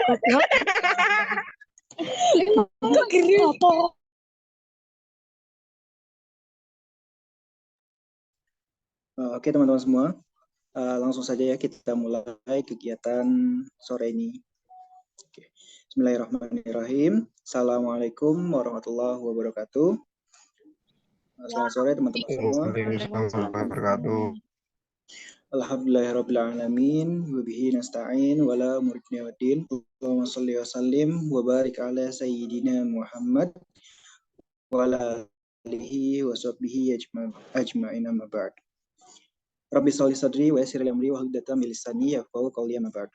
Oke teman-teman semua, langsung saja ya kita mulai kegiatan sore ini. Oke. Bismillahirrahmanirrahim. Assalamualaikum warahmatullahi wabarakatuh. Selamat sore teman-teman semua. Alhamdulillahirrabbilalamin. Wabihi nasta'in wala muridna waddin. Allahumma salli wa sallim wa barik ala sayyidina Muhammad wa ala alihi wa sahbihi ajma'in amma ba'd. Rabbi sholli sadri wa yassir li amri wahlul 'uqdatam min lisani yafqahu qawli amma ba'd.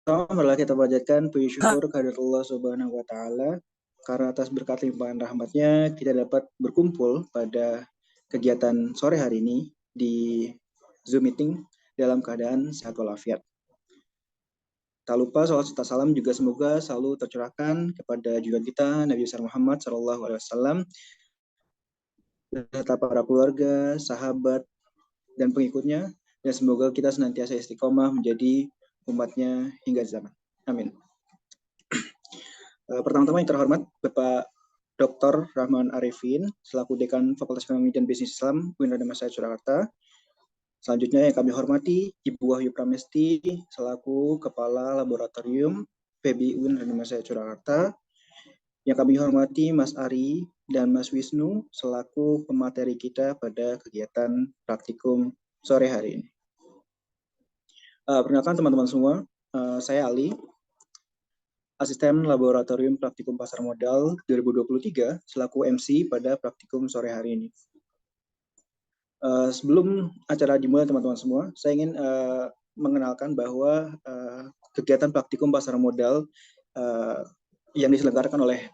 Pertama kita panjatkan puji syukur kehadirat Allah Subhanahu wa taala karena atas berkat limpahan rahmatnya kita dapat berkumpul pada kegiatan sore hari ini di Zoom meeting dalam keadaan sehat walafiat. Tak lupa salawat serta salam juga semoga selalu tercurahkan kepada junjungan kita Nabi besar Muhammad SAW serta para keluarga, sahabat, dan pengikutnya, dan semoga kita senantiasa istiqomah menjadi umatnya hingga zaman. Amin. Pertama-tama yang terhormat Bapak Dr. Rahman Arifin, selaku Dekan Fakultas Ekonomi dan Bisnis Islam UIN Radha Masjid Surakarta. Selanjutnya yang kami hormati Ibu Wahyu Pramesti, selaku Kepala Laboratorium PBI UIN Radha Masjid Surakarta. Yang kami hormati Mas Ari dan Mas Wisnu selaku pemateri kita pada kegiatan praktikum sore hari ini. Perkenalkan teman-teman semua, saya Ali, Asisten Laboratorium Praktikum Pasar Modal 2023 selaku MC pada praktikum sore hari ini. Sebelum acara dimulai teman-teman semua, saya ingin mengenalkan bahwa kegiatan praktikum pasar modal yang diselenggarakan oleh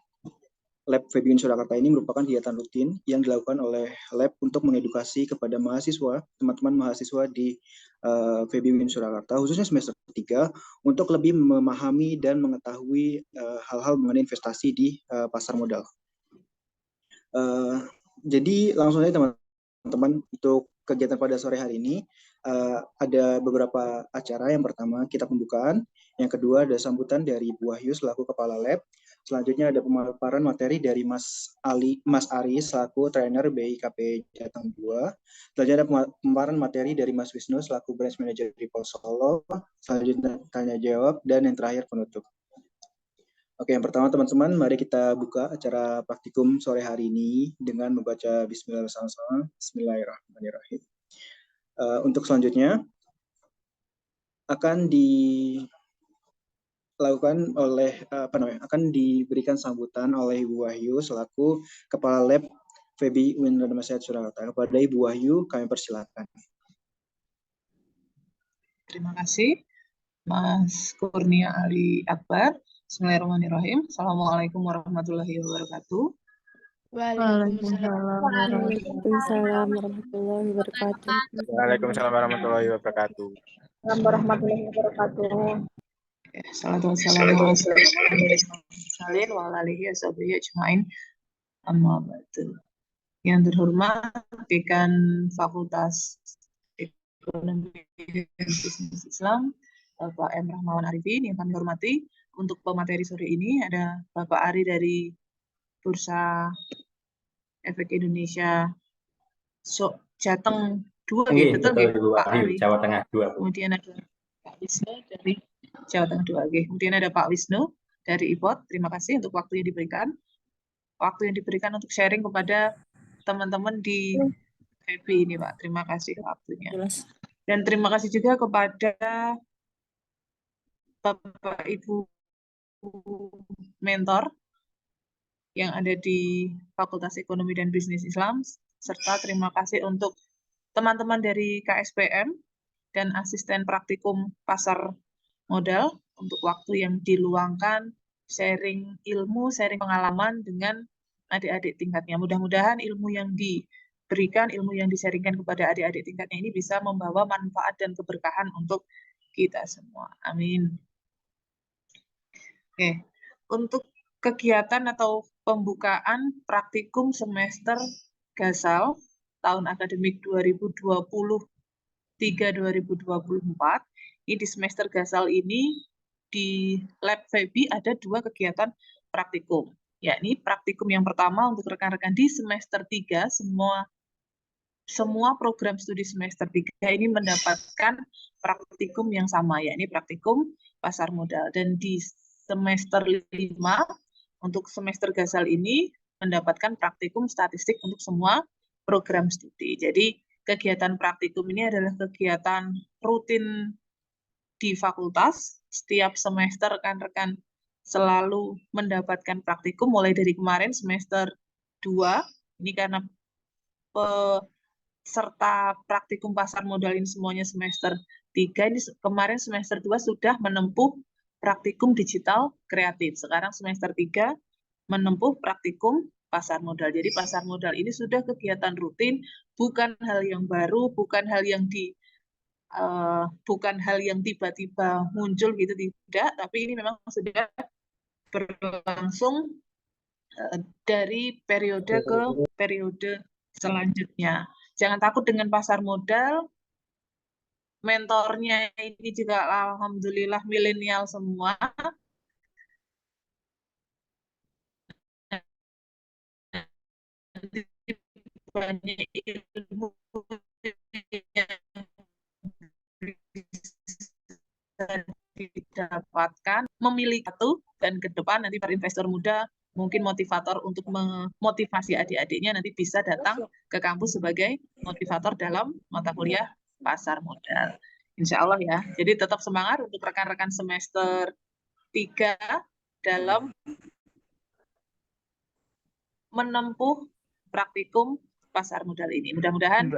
Lab PBI UIN Surakarta ini merupakan kegiatan rutin yang dilakukan oleh Lab untuk mengedukasi kepada mahasiswa, teman-teman mahasiswa di PBI UIN Surakarta, khususnya semester 3, untuk lebih memahami dan mengetahui hal-hal mengenai investasi di pasar modal. Jadi langsung saja teman-teman, untuk kegiatan pada sore hari ini ada beberapa acara. Yang pertama kita pembukaan, yang kedua ada sambutan dari Bu Wahyu selaku Kepala Lab. Selanjutnya ada pemaparan materi dari Mas Ari selaku trainer BIKP Jateng 2. Selanjutnya ada pemaparan materi dari Mas Wisnu selaku Branch Manager di Solo. Selanjutnya tanya jawab, dan yang terakhir penutup. Oke, yang pertama teman-teman, mari kita buka acara praktikum sore hari ini dengan membaca Bismillah bersama-sama. Bismillahirrahmanirrahim. Untuk selanjutnya akan diberikan sambutan oleh Ibu Wahyu selaku Kepala Lab PBI UIN Radha Masjid Surakarta. Kepada Ibu Wahyu kami persilakan. Terima kasih Mas Kurnia Ali Akbar. Bismillahirrahmanirrahim. Assalamualaikum warahmatullahi wabarakatuh. Waalaikumsalam warahmatullahi wabarakatuh. Waalaikumsalam warahmatullahi wabarakatuh. Warahmatullahi wabarakatuh. Salatu wassalamu ala alihi washabihi ajmain. Amma ba'du. Yang terhormat Dekan Fakultas Ekonomi dan Bisnis Islam, Bapak M. Rahmawan Arifin, yang kami hormati. Untuk pemateri sore ini ada Bapak Ari dari Bursa Efek Indonesia Jateng 2, betul Ibu Pak Ari? Jawa Tengah 2. Kemudian ada Pak Wisnu dari Jawa Tengah 2. Kemudian ada Pak Wisnu dari IPOT. Terima kasih untuk waktu yang diberikan. Waktu yang diberikan untuk sharing kepada teman-teman di PBI ini, Pak. Terima kasih waktunya. Dan terima kasih juga kepada Bapak Ibu mentor yang ada di Fakultas Ekonomi dan Bisnis Islam, serta terima kasih untuk teman-teman dari KSPM dan asisten praktikum pasar modal untuk waktu yang diluangkan, sharing ilmu, sharing pengalaman dengan adik-adik tingkatnya. Mudah-mudahan ilmu yang diberikan, ilmu yang di-sharingkan kepada adik-adik tingkatnya ini bisa membawa manfaat dan keberkahan untuk kita semua. Amin. Oke, untuk kegiatan atau pembukaan praktikum semester Gasal tahun akademik 2023-2024 Ini di semester Gasal ini di Lab Febi ada 2 kegiatan praktikum. Ya, ini praktikum yang pertama untuk rekan-rekan di semester 3, semua program studi semester 3 ini mendapatkan praktikum yang sama, ya, ini praktikum pasar modal. Dan di semester 5, untuk semester Gasal ini mendapatkan praktikum statistik untuk semua program studi. Jadi kegiatan praktikum ini adalah kegiatan rutin di fakultas. Setiap semester rekan-rekan selalu mendapatkan praktikum, mulai dari kemarin semester 2, ini karena peserta praktikum pasar modal ini semuanya semester 3, ini kemarin semester 2 sudah menempuh praktikum digital kreatif. Sekarang semester 3 menempuh praktikum pasar modal. Jadi pasar modal ini sudah kegiatan rutin, bukan hal yang baru, bukan hal yang tiba-tiba muncul gitu, tidak, tapi ini memang sudah berlangsung dari periode ke periode selanjutnya. Jangan takut dengan pasar modal. Mentornya ini juga alhamdulillah milenial semua. Banyak ilmu yang didapatkan, memiliki satu, dan ke depan nanti para investor muda mungkin motivator untuk memotivasi adik-adiknya nanti bisa datang ke kampus sebagai motivator dalam mata kuliah pasar modal. Insya Allah ya. Jadi tetap semangat untuk rekan-rekan semester 3 dalam menempuh praktikum pasar modal ini. Mudah-mudahan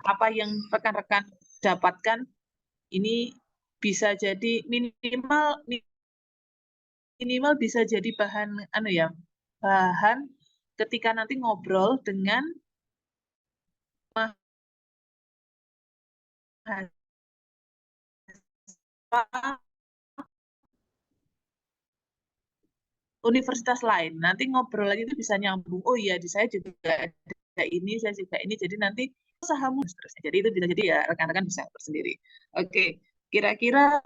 apa yang rekan-rekan dapatkan ini bisa jadi minimal bisa jadi bahan bahan ketika nanti ngobrol dengan universitas lain. Nanti ngobrol lagi itu bisa nyambung. Oh iya, di saya juga ada ini, saya juga ini. Jadi nanti usahamu seterusnya. Jadi itu bisa jadi ya rekan-rekan bisa bersendiri. Oke, kira-kira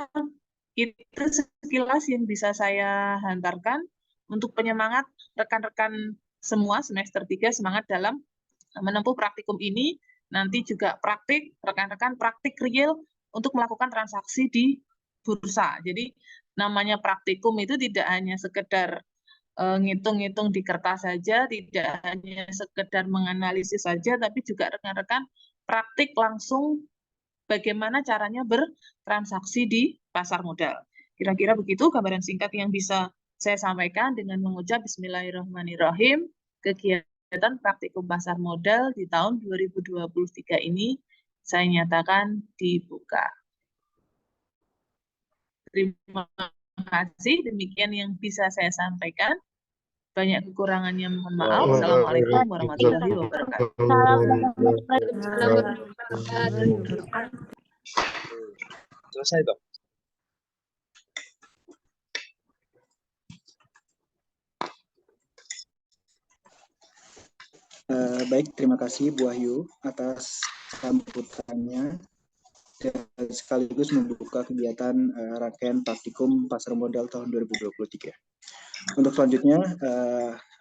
itu sekilas yang bisa saya hantarkan untuk penyemangat rekan-rekan semua semester 3 semangat dalam menempuh praktikum ini. Nanti juga praktik, rekan-rekan praktik real untuk melakukan transaksi di bursa. Jadi namanya praktikum itu tidak hanya sekedar ngitung-ngitung di kertas saja, tidak hanya sekedar menganalisis saja, tapi juga rekan-rekan praktik langsung bagaimana caranya bertransaksi di pasar modal. Kira-kira begitu gambaran singkat yang bisa saya sampaikan dengan mengucap Bismillahirrahmanirrahim. Kegiatan praktikum pasar modal di tahun 2023 ini saya nyatakan dibuka. Terima kasih, demikian yang bisa saya sampaikan. Banyak kekurangannya mohon maaf. Assalamualaikum warahmatullahi wabarakatuh. Selesai dong. Baik, terima kasih Bu Wahyu atas sambutannya dan sekaligus membuka kegiatan rangkaian praktikum pasar modal tahun 2023. Untuk selanjutnya,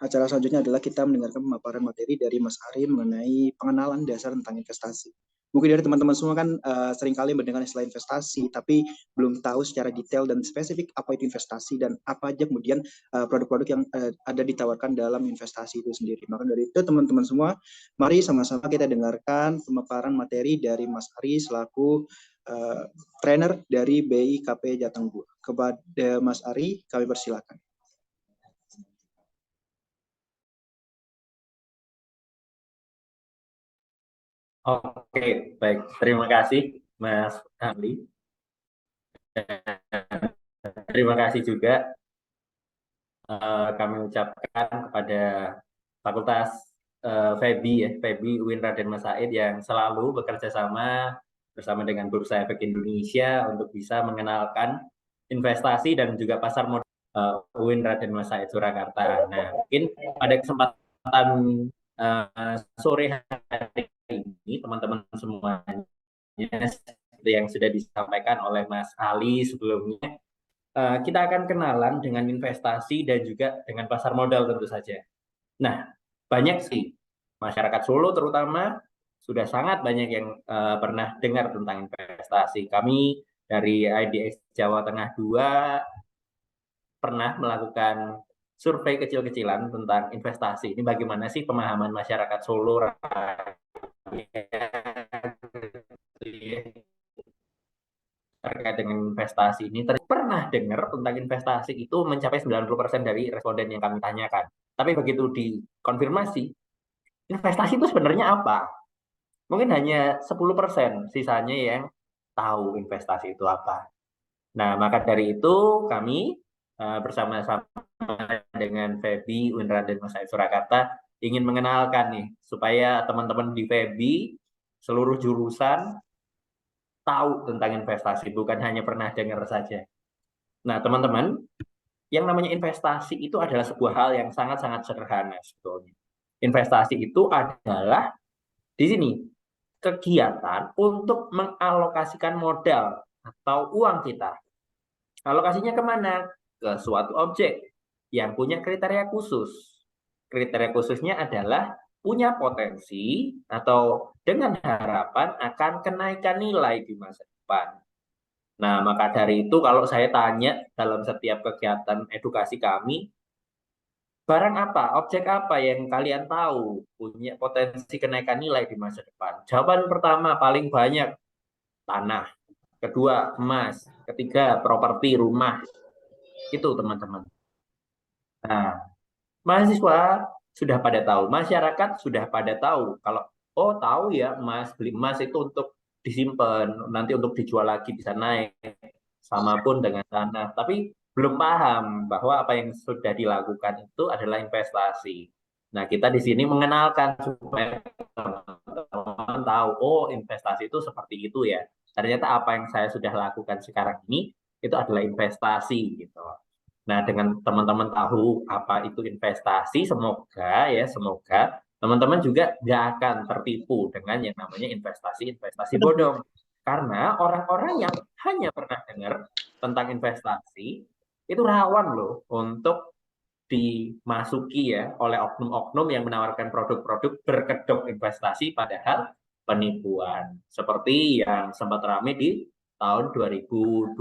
acara selanjutnya adalah kita mendengarkan pemaparan materi dari Mas Ari mengenai pengenalan dasar tentang investasi. Mungkin dari teman-teman semua kan seringkali mendengar istilah investasi, tapi belum tahu secara detail dan spesifik apa itu investasi dan apa aja kemudian produk-produk yang ada ditawarkan dalam investasi itu sendiri. Maka dari itu teman-teman semua, mari sama-sama kita dengarkan pemaparan materi dari Mas Ari selaku trainer dari BIKP Jateng 2. Kepada Mas Ari, kami persilakan. Oke, baik. Terima kasih, Mas Ali. Terima kasih juga kami ucapkan kepada Fakultas Febi UIN Raden Mas Said yang selalu bekerja sama bersama dengan Bursa Efek Indonesia untuk bisa mengenalkan investasi dan juga pasar modal UIN Raden Mas Said Surakarta. Nah, mungkin pada kesempatan sore hari ini teman-teman semuanya seperti yang sudah disampaikan oleh Mas Ali sebelumnya, kita akan kenalan dengan investasi dan juga dengan pasar modal tentu saja. Nah, banyak sih masyarakat Solo terutama sudah sangat banyak yang pernah dengar tentang investasi. Kami dari IDX Jawa Tengah 2 pernah melakukan survei kecil-kecilan tentang investasi. Ini bagaimana sih pemahaman masyarakat Solo terkait dengan investasi ini. Pernah dengar tentang investasi itu mencapai 90% dari responden yang kami tanyakan. Tapi begitu dikonfirmasi, investasi itu sebenarnya apa? Mungkin hanya 10%, sisanya yang tahu investasi itu apa. Nah, maka dari itu kami bersama-sama dengan FEBI, UIN Raden Masaid Surakarta ingin mengenalkan nih, supaya teman-teman di FEBI, seluruh jurusan tahu tentang investasi, bukan hanya pernah dengar saja. Nah, teman-teman, yang namanya investasi itu adalah sebuah hal yang sangat-sangat sederhana sebetulnya. Investasi itu adalah di sini kegiatan untuk mengalokasikan modal atau uang kita. Alokasinya kemana? Ke suatu objek yang punya kriteria khusus. Kriteria khususnya adalah punya potensi atau dengan harapan akan kenaikan nilai di masa depan. Nah, maka dari itu kalau saya tanya dalam setiap kegiatan edukasi kami, barang apa, objek apa yang kalian tahu punya potensi kenaikan nilai di masa depan? Jawaban pertama paling banyak tanah, kedua emas, ketiga properti rumah. Itu teman-teman. Nah, mahasiswa sudah pada tahu, masyarakat sudah pada tahu. Kalau oh tahu ya emas, beli emas itu untuk disimpan, nanti untuk dijual lagi bisa naik. Sama pun dengan tanah, tapi belum paham bahwa apa yang sudah dilakukan itu adalah investasi. Nah, kita di sini mengenalkan supaya teman-teman tahu, oh investasi itu seperti itu ya. Ternyata apa yang saya sudah lakukan sekarang ini itu adalah investasi gitu. Nah, dengan teman-teman tahu apa itu investasi, semoga teman-teman juga nggak akan tertipu dengan yang namanya investasi bodong. Karena orang-orang yang hanya pernah dengar tentang investasi, itu rawan loh untuk dimasuki ya oleh oknum-oknum yang menawarkan produk-produk berkedok investasi padahal penipuan. Seperti yang sempat ramai di tahun 2021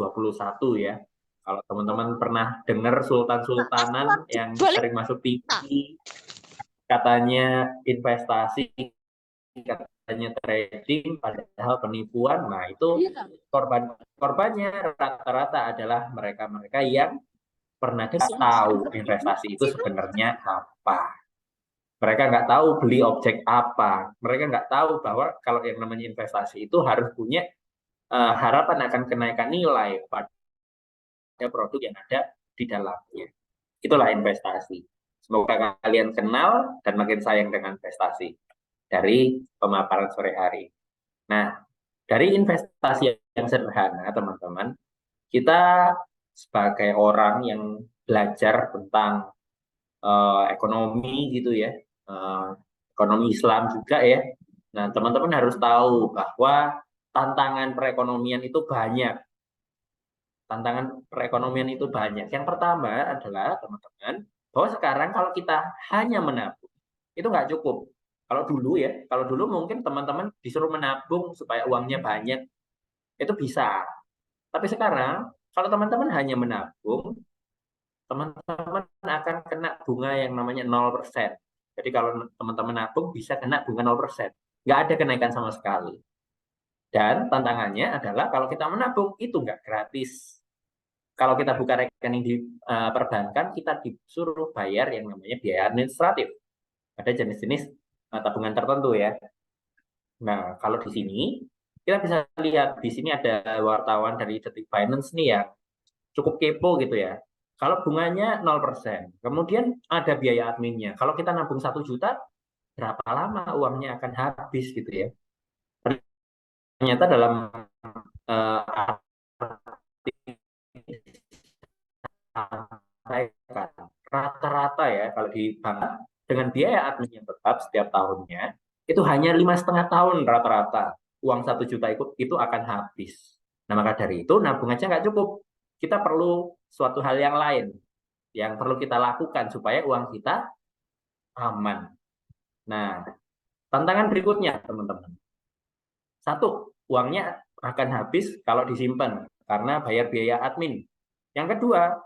ya. Kalau teman-teman pernah dengar sultan-sultanan yang sering masuk TV, katanya investasi, katanya trading, padahal penipuan. Nah, itu korbannya rata-rata adalah mereka-mereka yang pernah tahu investasi itu sebenarnya apa. Mereka nggak tahu beli objek apa. Mereka nggak tahu bahwa kalau yang namanya investasi itu harus punya harapan akan kenaikan nilai pada produk yang ada di dalamnya. Itulah investasi. Semoga kalian kenal dan makin sayang dengan investasi dari pemaparan sore hari. Nah, dari investasi yang sederhana, teman-teman, kita sebagai orang yang belajar tentang ekonomi gitu ya, ekonomi Islam juga ya. Nah, teman-teman harus tahu bahwa tantangan perekonomian itu banyak. Tantangan perekonomian itu banyak. Yang pertama adalah teman-teman, bahwa sekarang kalau kita hanya menabung, itu nggak cukup. Kalau dulu mungkin teman-teman disuruh menabung supaya uangnya banyak, itu bisa. Tapi sekarang, kalau teman-teman hanya menabung, teman-teman akan kena bunga yang namanya 0%. Jadi kalau teman-teman nabung bisa kena bunga 0%. Nggak ada kenaikan sama sekali. Dan tantangannya adalah kalau kita menabung, itu nggak gratis. Kalau kita buka rekening di perbankan, kita disuruh bayar yang namanya biaya administratif. Ada jenis-jenis tabungan tertentu ya. Nah, kalau di sini kita bisa lihat di sini ada wartawan dari Detik Finance nih ya, cukup kepo gitu ya. Kalau bunganya 0%, kemudian ada biaya adminnya. Kalau kita nabung 1 juta, berapa lama uangnya akan habis gitu ya. Ternyata dalam rata-rata ya kalau di bank dengan biaya admin yang tetap setiap tahunnya itu hanya 5,5 tahun rata-rata uang 1 juta itu akan habis. Nah, maka dari itu nabung aja nggak cukup. Kita perlu suatu hal yang lain yang perlu kita lakukan supaya uang kita aman. Nah, tantangan berikutnya, teman-teman. 1, uangnya akan habis kalau disimpan karena bayar biaya admin. Yang kedua,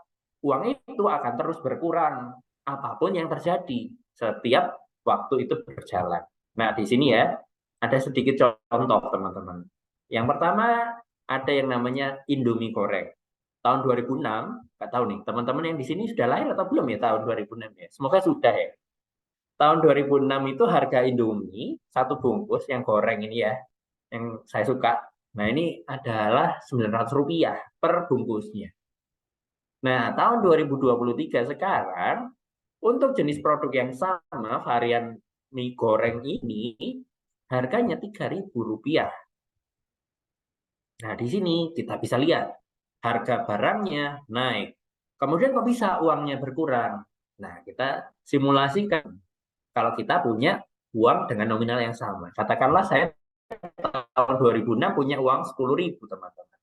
uang itu akan terus berkurang apapun yang terjadi setiap waktu itu berjalan. Nah, di sini ya, ada sedikit contoh, teman-teman. Yang pertama, ada yang namanya Indomie goreng. Tahun 2006, nggak tahu nih, teman-teman yang di sini sudah lahir atau belum ya tahun 2006 ya? Semoga sudah ya. Tahun 2006 itu harga Indomie, 1 bungkus yang goreng ini ya, yang saya suka. Nah, ini adalah Rp900 per bungkusnya. Nah, tahun 2023 sekarang, untuk jenis produk yang sama, varian mie goreng ini, harganya Rp3.000. Nah, di sini kita bisa lihat, harga barangnya naik. Kemudian kok bisa uangnya berkurang? Nah, kita simulasikan. Kalau kita punya uang dengan nominal yang sama. Katakanlah saya tahun 2006 punya uang 10.000, teman-teman.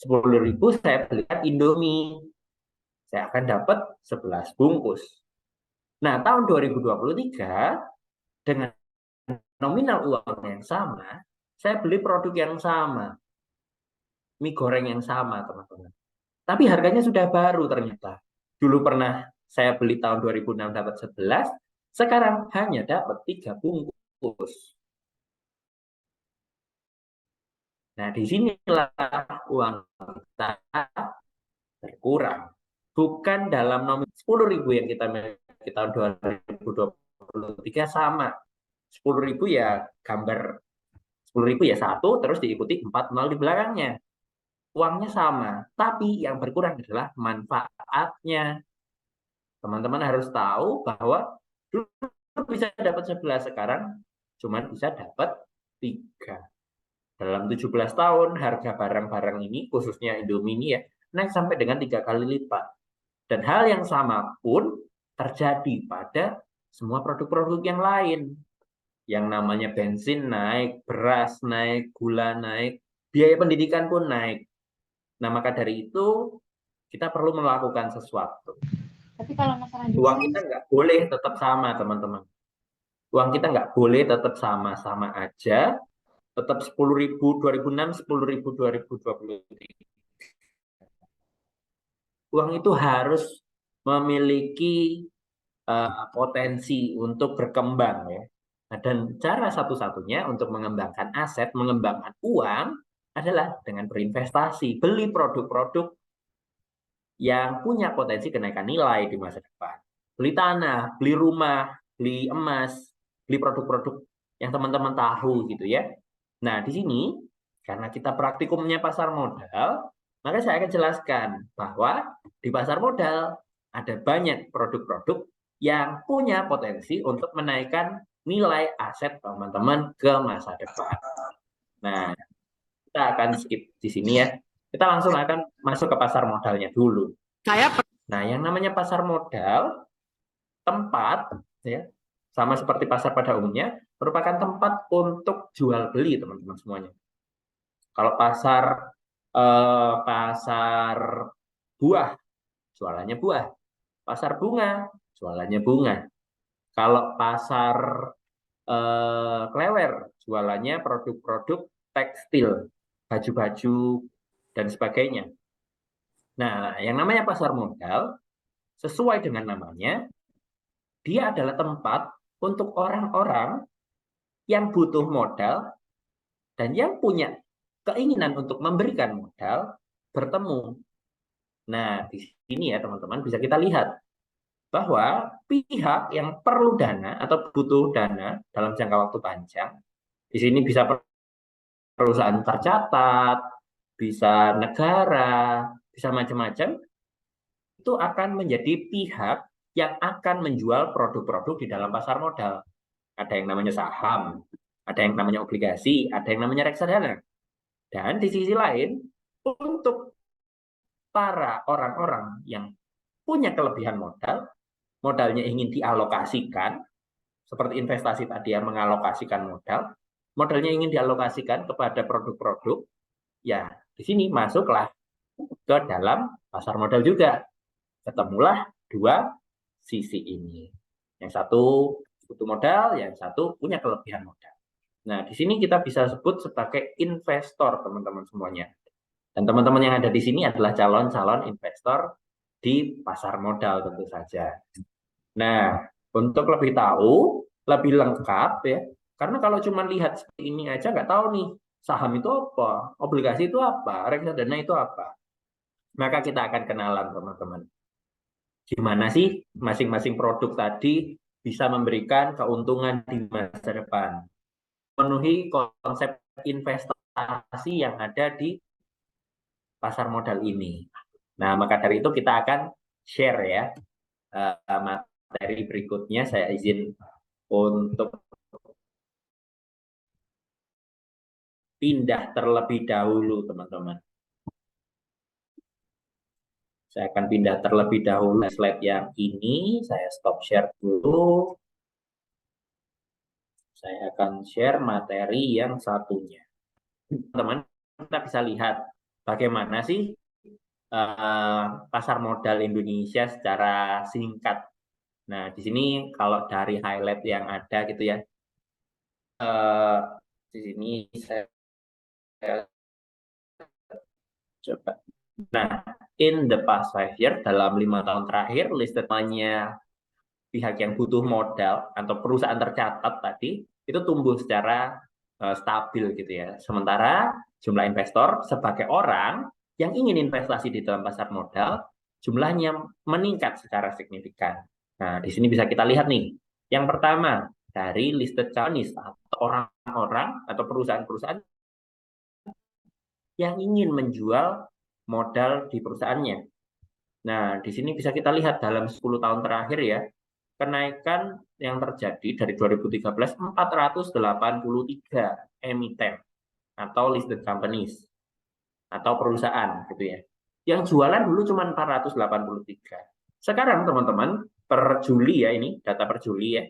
10.000 saya belikan Indomie. Saya akan dapat 11 bungkus. Nah, tahun 2023 dengan nominal uang yang sama, saya beli produk yang sama. Mie goreng yang sama, teman-teman. Tapi harganya sudah baru ternyata. Dulu pernah saya beli tahun 2006 dapat 11, sekarang hanya dapat 3 bungkus. Nah, disinilah uang kita berkurang. Bukan dalam nominal 10.000 yang kita miliki tahun 2023 sama. 10.000 ya gambar 10.000 ya 1, terus diikuti 4 nol di belakangnya. Uangnya sama, tapi yang berkurang adalah manfaatnya. Teman-teman harus tahu bahwa dulu bisa dapat 11, sekarang cuma bisa dapat 3. Dalam 17 tahun, harga barang-barang ini, khususnya Indomie ini ya, naik sampai dengan 3 kali lipat. Dan hal yang sama pun terjadi pada semua produk-produk yang lain. Yang namanya bensin naik, beras naik, gula naik, biaya pendidikan pun naik. Nah, maka dari itu kita perlu melakukan sesuatu. Tapi kalau masalah uang kita nggak boleh tetap sama, teman-teman. Uang kita nggak boleh tetap sama-sama aja, tetap 10.000 2006, 10.000 2023. Uang itu harus memiliki potensi untuk berkembang ya. Nah, dan cara satu-satunya untuk mengembangkan aset, mengembangkan uang adalah dengan berinvestasi, beli produk-produk yang punya potensi kenaikan nilai di masa depan. Beli tanah, beli rumah, beli emas, beli produk-produk yang teman-teman tahu gitu ya. Nah, di sini karena kita praktikumnya pasar modal, maka saya akan jelaskan bahwa di pasar modal ada banyak produk-produk yang punya potensi untuk menaikkan nilai aset teman-teman ke masa depan. Nah, kita akan skip di sini ya. Kita langsung akan masuk ke pasar modalnya dulu. Nah, yang namanya pasar modal, tempat ya, sama seperti pasar pada umumnya, merupakan tempat untuk jual beli, teman-teman semuanya. Kalau pasar buah, jualannya buah. Pasar bunga, jualannya bunga. Kalau pasar klewer, jualannya produk-produk tekstil, baju-baju, dan sebagainya. Nah, yang namanya pasar modal, sesuai dengan namanya, dia adalah tempat untuk orang-orang yang butuh modal dan yang punya keinginan untuk memberikan modal bertemu. Nah, di sini ya teman-teman bisa kita lihat bahwa pihak yang perlu dana atau butuh dana dalam jangka waktu panjang, di sini bisa perusahaan tercatat, bisa negara, bisa macam-macam, itu akan menjadi pihak yang akan menjual produk-produk di dalam pasar modal. Ada yang namanya saham, ada yang namanya obligasi, ada yang namanya reksadana. Dan di sisi lain, untuk para orang-orang yang punya kelebihan modal, modalnya ingin dialokasikan, seperti investasi tadi yang mengalokasikan modal, modalnya ingin dialokasikan kepada produk-produk, ya di sini masuklah ke dalam pasar modal juga. Ketemulah dua sisi ini. Yang satu butuh modal, yang satu punya kelebihan modal. Nah, di sini kita bisa sebut sebagai investor, teman-teman semuanya. Dan teman-teman yang ada di sini adalah calon-calon investor di pasar modal tentu saja. Nah, untuk lebih tahu, lebih lengkap ya, karena kalau cuma lihat seperti ini aja nggak tahu nih, saham itu apa, obligasi itu apa, reksadana itu apa. Maka kita akan kenalan teman-teman. Gimana sih masing-masing produk tadi bisa memberikan keuntungan di masa depan. Memenuhi konsep investasi yang ada di pasar modal ini. Nah, maka dari itu kita akan share ya materi berikutnya. Saya izin untuk pindah terlebih dahulu, teman-teman. Saya akan pindah terlebih dahulu slide yang ini. Saya stop share dulu. Saya akan share materi yang satunya. Teman-teman, kita bisa lihat bagaimana sih pasar modal Indonesia secara singkat. Nah, di sini kalau dari highlight yang ada gitu ya, di sini saya coba. Nah, in the past 5 years, dalam 5 tahun terakhir, listed-nya pihak yang butuh modal atau perusahaan tercatat tadi itu tumbuh secara stabil gitu ya. Sementara jumlah investor sebagai orang yang ingin investasi di dalam pasar modal jumlahnya meningkat secara signifikan. Nah, di sini bisa kita lihat nih. Yang pertama, dari listed companies atau orang-orang atau perusahaan-perusahaan yang ingin menjual modal di perusahaannya. Nah, di sini bisa kita lihat dalam 10 tahun terakhir ya, kenaikan yang terjadi dari 2013 483 emiten atau listed companies atau perusahaan gitu ya. Yang jualan dulu cuma 483. Sekarang teman-teman per Juli ya, ini data per Juli ya,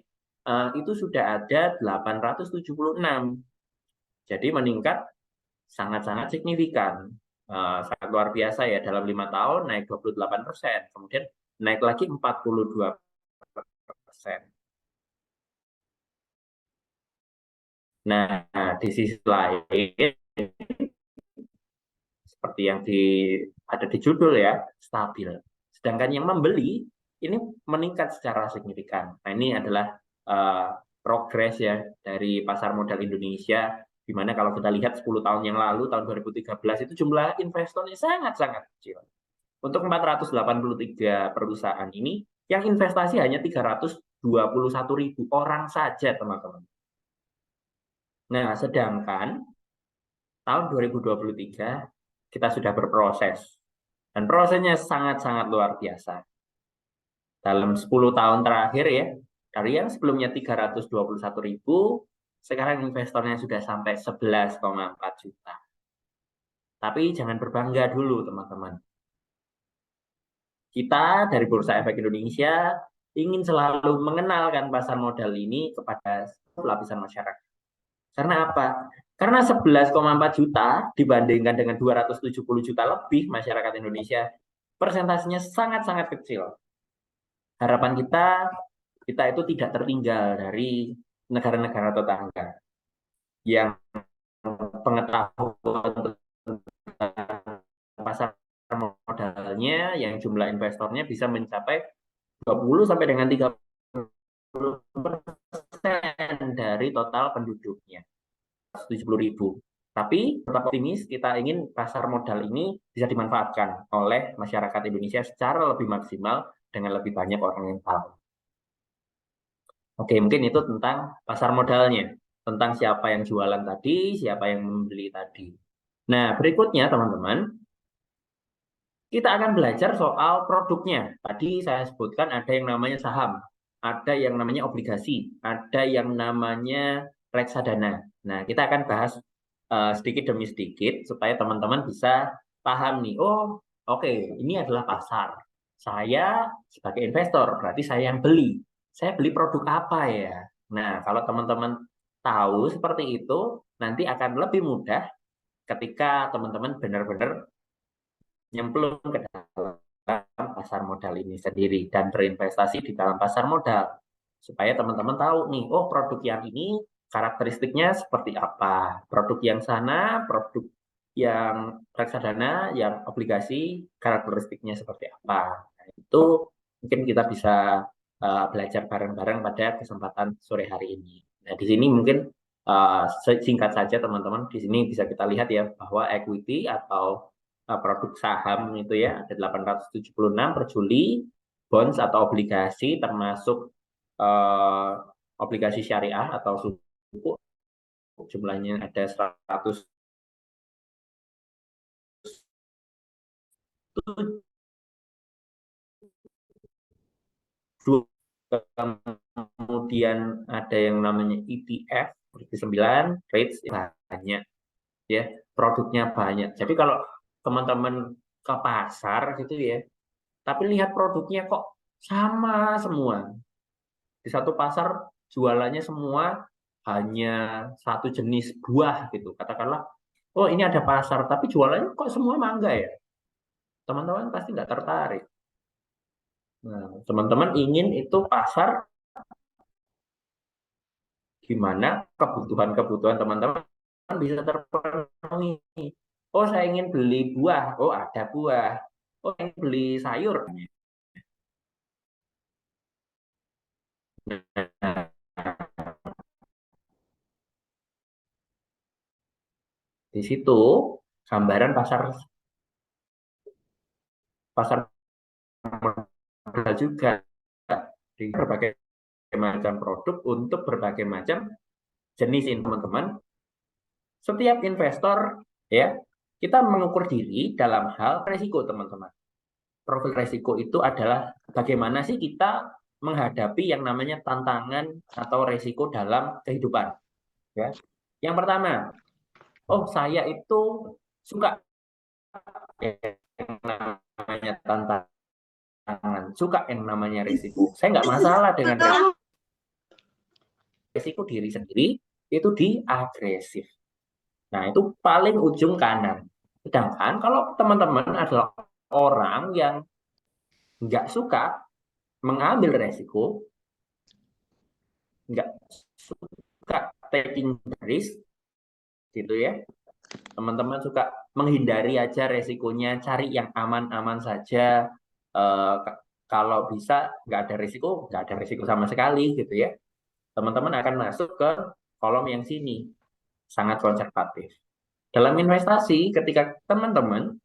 itu sudah ada 876. Jadi meningkat sangat-sangat signifikan. Sangat luar biasa ya, dalam 5 tahun naik 28%, kemudian naik lagi 42%. Nah, di sisi lain seperti yang ada di judul ya, stabil. Sedangkan yang membeli ini meningkat secara signifikan. Nah, ini adalah progres ya dari pasar modal Indonesia, di mana kalau kita lihat 10 tahun yang lalu, tahun 2013 itu jumlah investornya sangat-sangat kecil. Untuk 483 perusahaan ini, yang investasi hanya 321.000 orang saja, teman-teman. Nah, sedangkan tahun 2023 kita sudah berproses. Dan prosesnya sangat-sangat luar biasa. Dalam 10 tahun terakhir ya, dari yang sebelumnya 321.000, sekarang investornya sudah sampai 11,4 juta. Tapi jangan berbangga dulu, teman-teman. Kita dari Bursa Efek Indonesia ingin selalu mengenalkan pasar modal ini kepada lapisan masyarakat. Karena apa? Karena 11,4 juta dibandingkan dengan 270 juta lebih masyarakat Indonesia, persentasenya sangat-sangat kecil. Harapan kita itu tidak tertinggal dari negara-negara tetangga yang pengetahuan pasar modalnya, yang jumlah investornya bisa mencapai 20 sampai dengan 30% dari total penduduknya. 70.000. Tapi tetap optimis, kita ingin pasar modal ini bisa dimanfaatkan oleh masyarakat Indonesia secara lebih maksimal dengan lebih banyak orang yang tahu. Oke, mungkin itu tentang pasar modalnya, tentang siapa yang jualan tadi, siapa yang membeli tadi. Nah, berikutnya teman-teman, kita akan belajar soal produknya. Tadi saya sebutkan ada yang namanya saham, ada yang namanya obligasi, ada yang namanya reksadana. Nah, kita akan bahas sedikit demi sedikit supaya teman-teman bisa paham nih. Oh, oke, ini adalah pasar. Saya sebagai investor, berarti saya yang beli. Saya beli produk apa ya? Nah, kalau teman-teman tahu seperti itu, nanti akan lebih mudah ketika teman-teman benar-benar nyemplung ke dalam pasar modal ini sendiri dan berinvestasi di dalam pasar modal. Supaya teman-teman tahu nih, oh produk yang ini karakteristiknya seperti apa. Produk yang sana, produk yang reksadana, yang obligasi, karakteristiknya seperti apa. Nah, itu mungkin kita bisa belajar bareng-bareng pada kesempatan sore hari ini. Nah, di sini mungkin singkat saja teman-teman, di sini bisa kita lihat ya bahwa equity atau produk saham itu ya ada 876 per Juli, bonds atau obligasi termasuk obligasi syariah atau suku jumlahnya ada 100 kemudian ada yang namanya ETF 9 rates banyak ya, produknya banyak. Jadi kalau teman-teman ke pasar gitu ya, tapi lihat produknya kok sama semua. Di satu pasar jualannya semua hanya satu jenis buah gitu. Katakanlah, oh ini ada pasar, tapi jualannya kok semua mangga ya? Teman-teman pasti nggak tertarik. Nah, teman-teman ingin itu pasar gimana kebutuhan-kebutuhan teman-teman bisa terpenuhi. Oh, saya ingin beli buah. Oh, ada buah. Oh, ingin beli sayur. Nah, di situ gambaran pasar modal juga di berbagai macam produk untuk berbagai macam jenis ini teman-teman. Setiap investor ya, kita mengukur diri dalam hal resiko teman-teman. Profil resiko itu adalah bagaimana sih kita menghadapi yang namanya tantangan atau resiko dalam kehidupan. Ya. Yang pertama, oh saya itu suka yang namanya tantangan, suka yang namanya resiko. Saya nggak masalah dengan resiko diri sendiri itu di agresif. Nah itu paling ujung kanan. Sedangkan kalau teman-teman adalah orang yang nggak suka mengambil resiko, nggak suka taking risk, gitu ya. Teman-teman suka menghindari aja resikonya, cari yang aman-aman saja. Kalau bisa nggak ada resiko sama sekali, gitu ya. Teman-teman akan masuk ke kolom yang sini, sangat konservatif. Dalam investasi, ketika teman-teman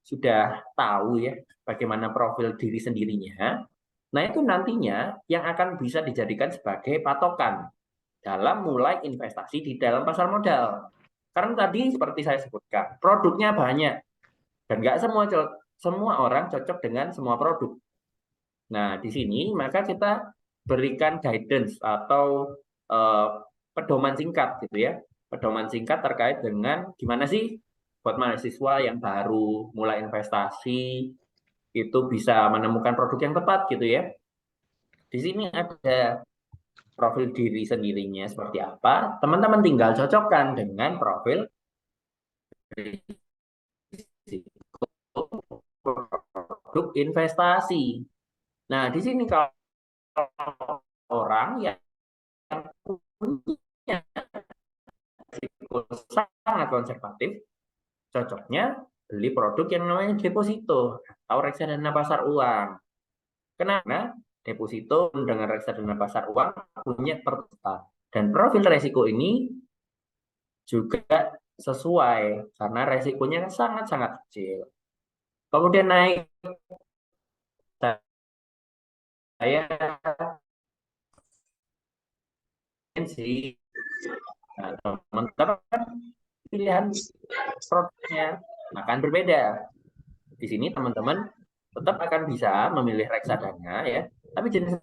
sudah tahu ya bagaimana profil diri sendirinya, nah itu nantinya yang akan bisa dijadikan sebagai patokan dalam mulai investasi di dalam pasar modal. Karena tadi seperti saya sebutkan, produknya banyak dan nggak semua orang cocok dengan semua produk. Nah, di sini maka kita berikan guidance atau pedoman singkat gitu ya. Pedoman singkat terkait dengan gimana sih buat mahasiswa yang baru mulai investasi itu bisa menemukan produk yang tepat gitu ya. Di sini ada profil diri sendirinya seperti apa, teman-teman tinggal cocokkan dengan profil produk investasi. Nah, di sini kalau orang yang punya risiko sangat konservatif, cocoknya beli produk yang namanya deposito atau reksadana pasar uang. Kenapa? Deposito dengan reksadana pasar uang punya pertukaran dan profil resiko ini juga sesuai karena resikonya sangat-sangat kecil. Kemudian naik saya sih, nah, teman-teman pilihan produknya akan berbeda. Di sini teman-teman tetap akan bisa memilih reksadana ya, tapi jenis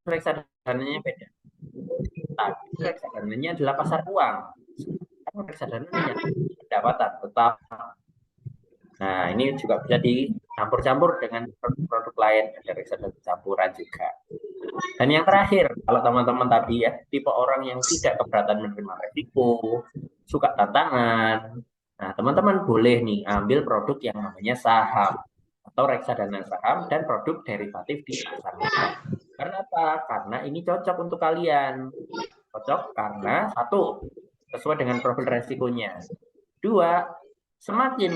reksadananya beda. Tapi reksadananya adalah pasar uang. Reksadananya pendapatan tetap. Nah, ini juga bisa dicampur-campur dengan produk-produk lain, ada reksadana campuran juga. Dan yang terakhir, kalau teman-teman tadi ya, tipe orang yang tidak keberatan menerima risiko, suka tantangan, nah teman-teman boleh nih ambil produk yang namanya saham atau reksadana saham dan produk derivatif di pasar modal. Karena apa? Karena ini cocok untuk kalian. Cocok karena satu, sesuai dengan profil resikonya. Dua, semakin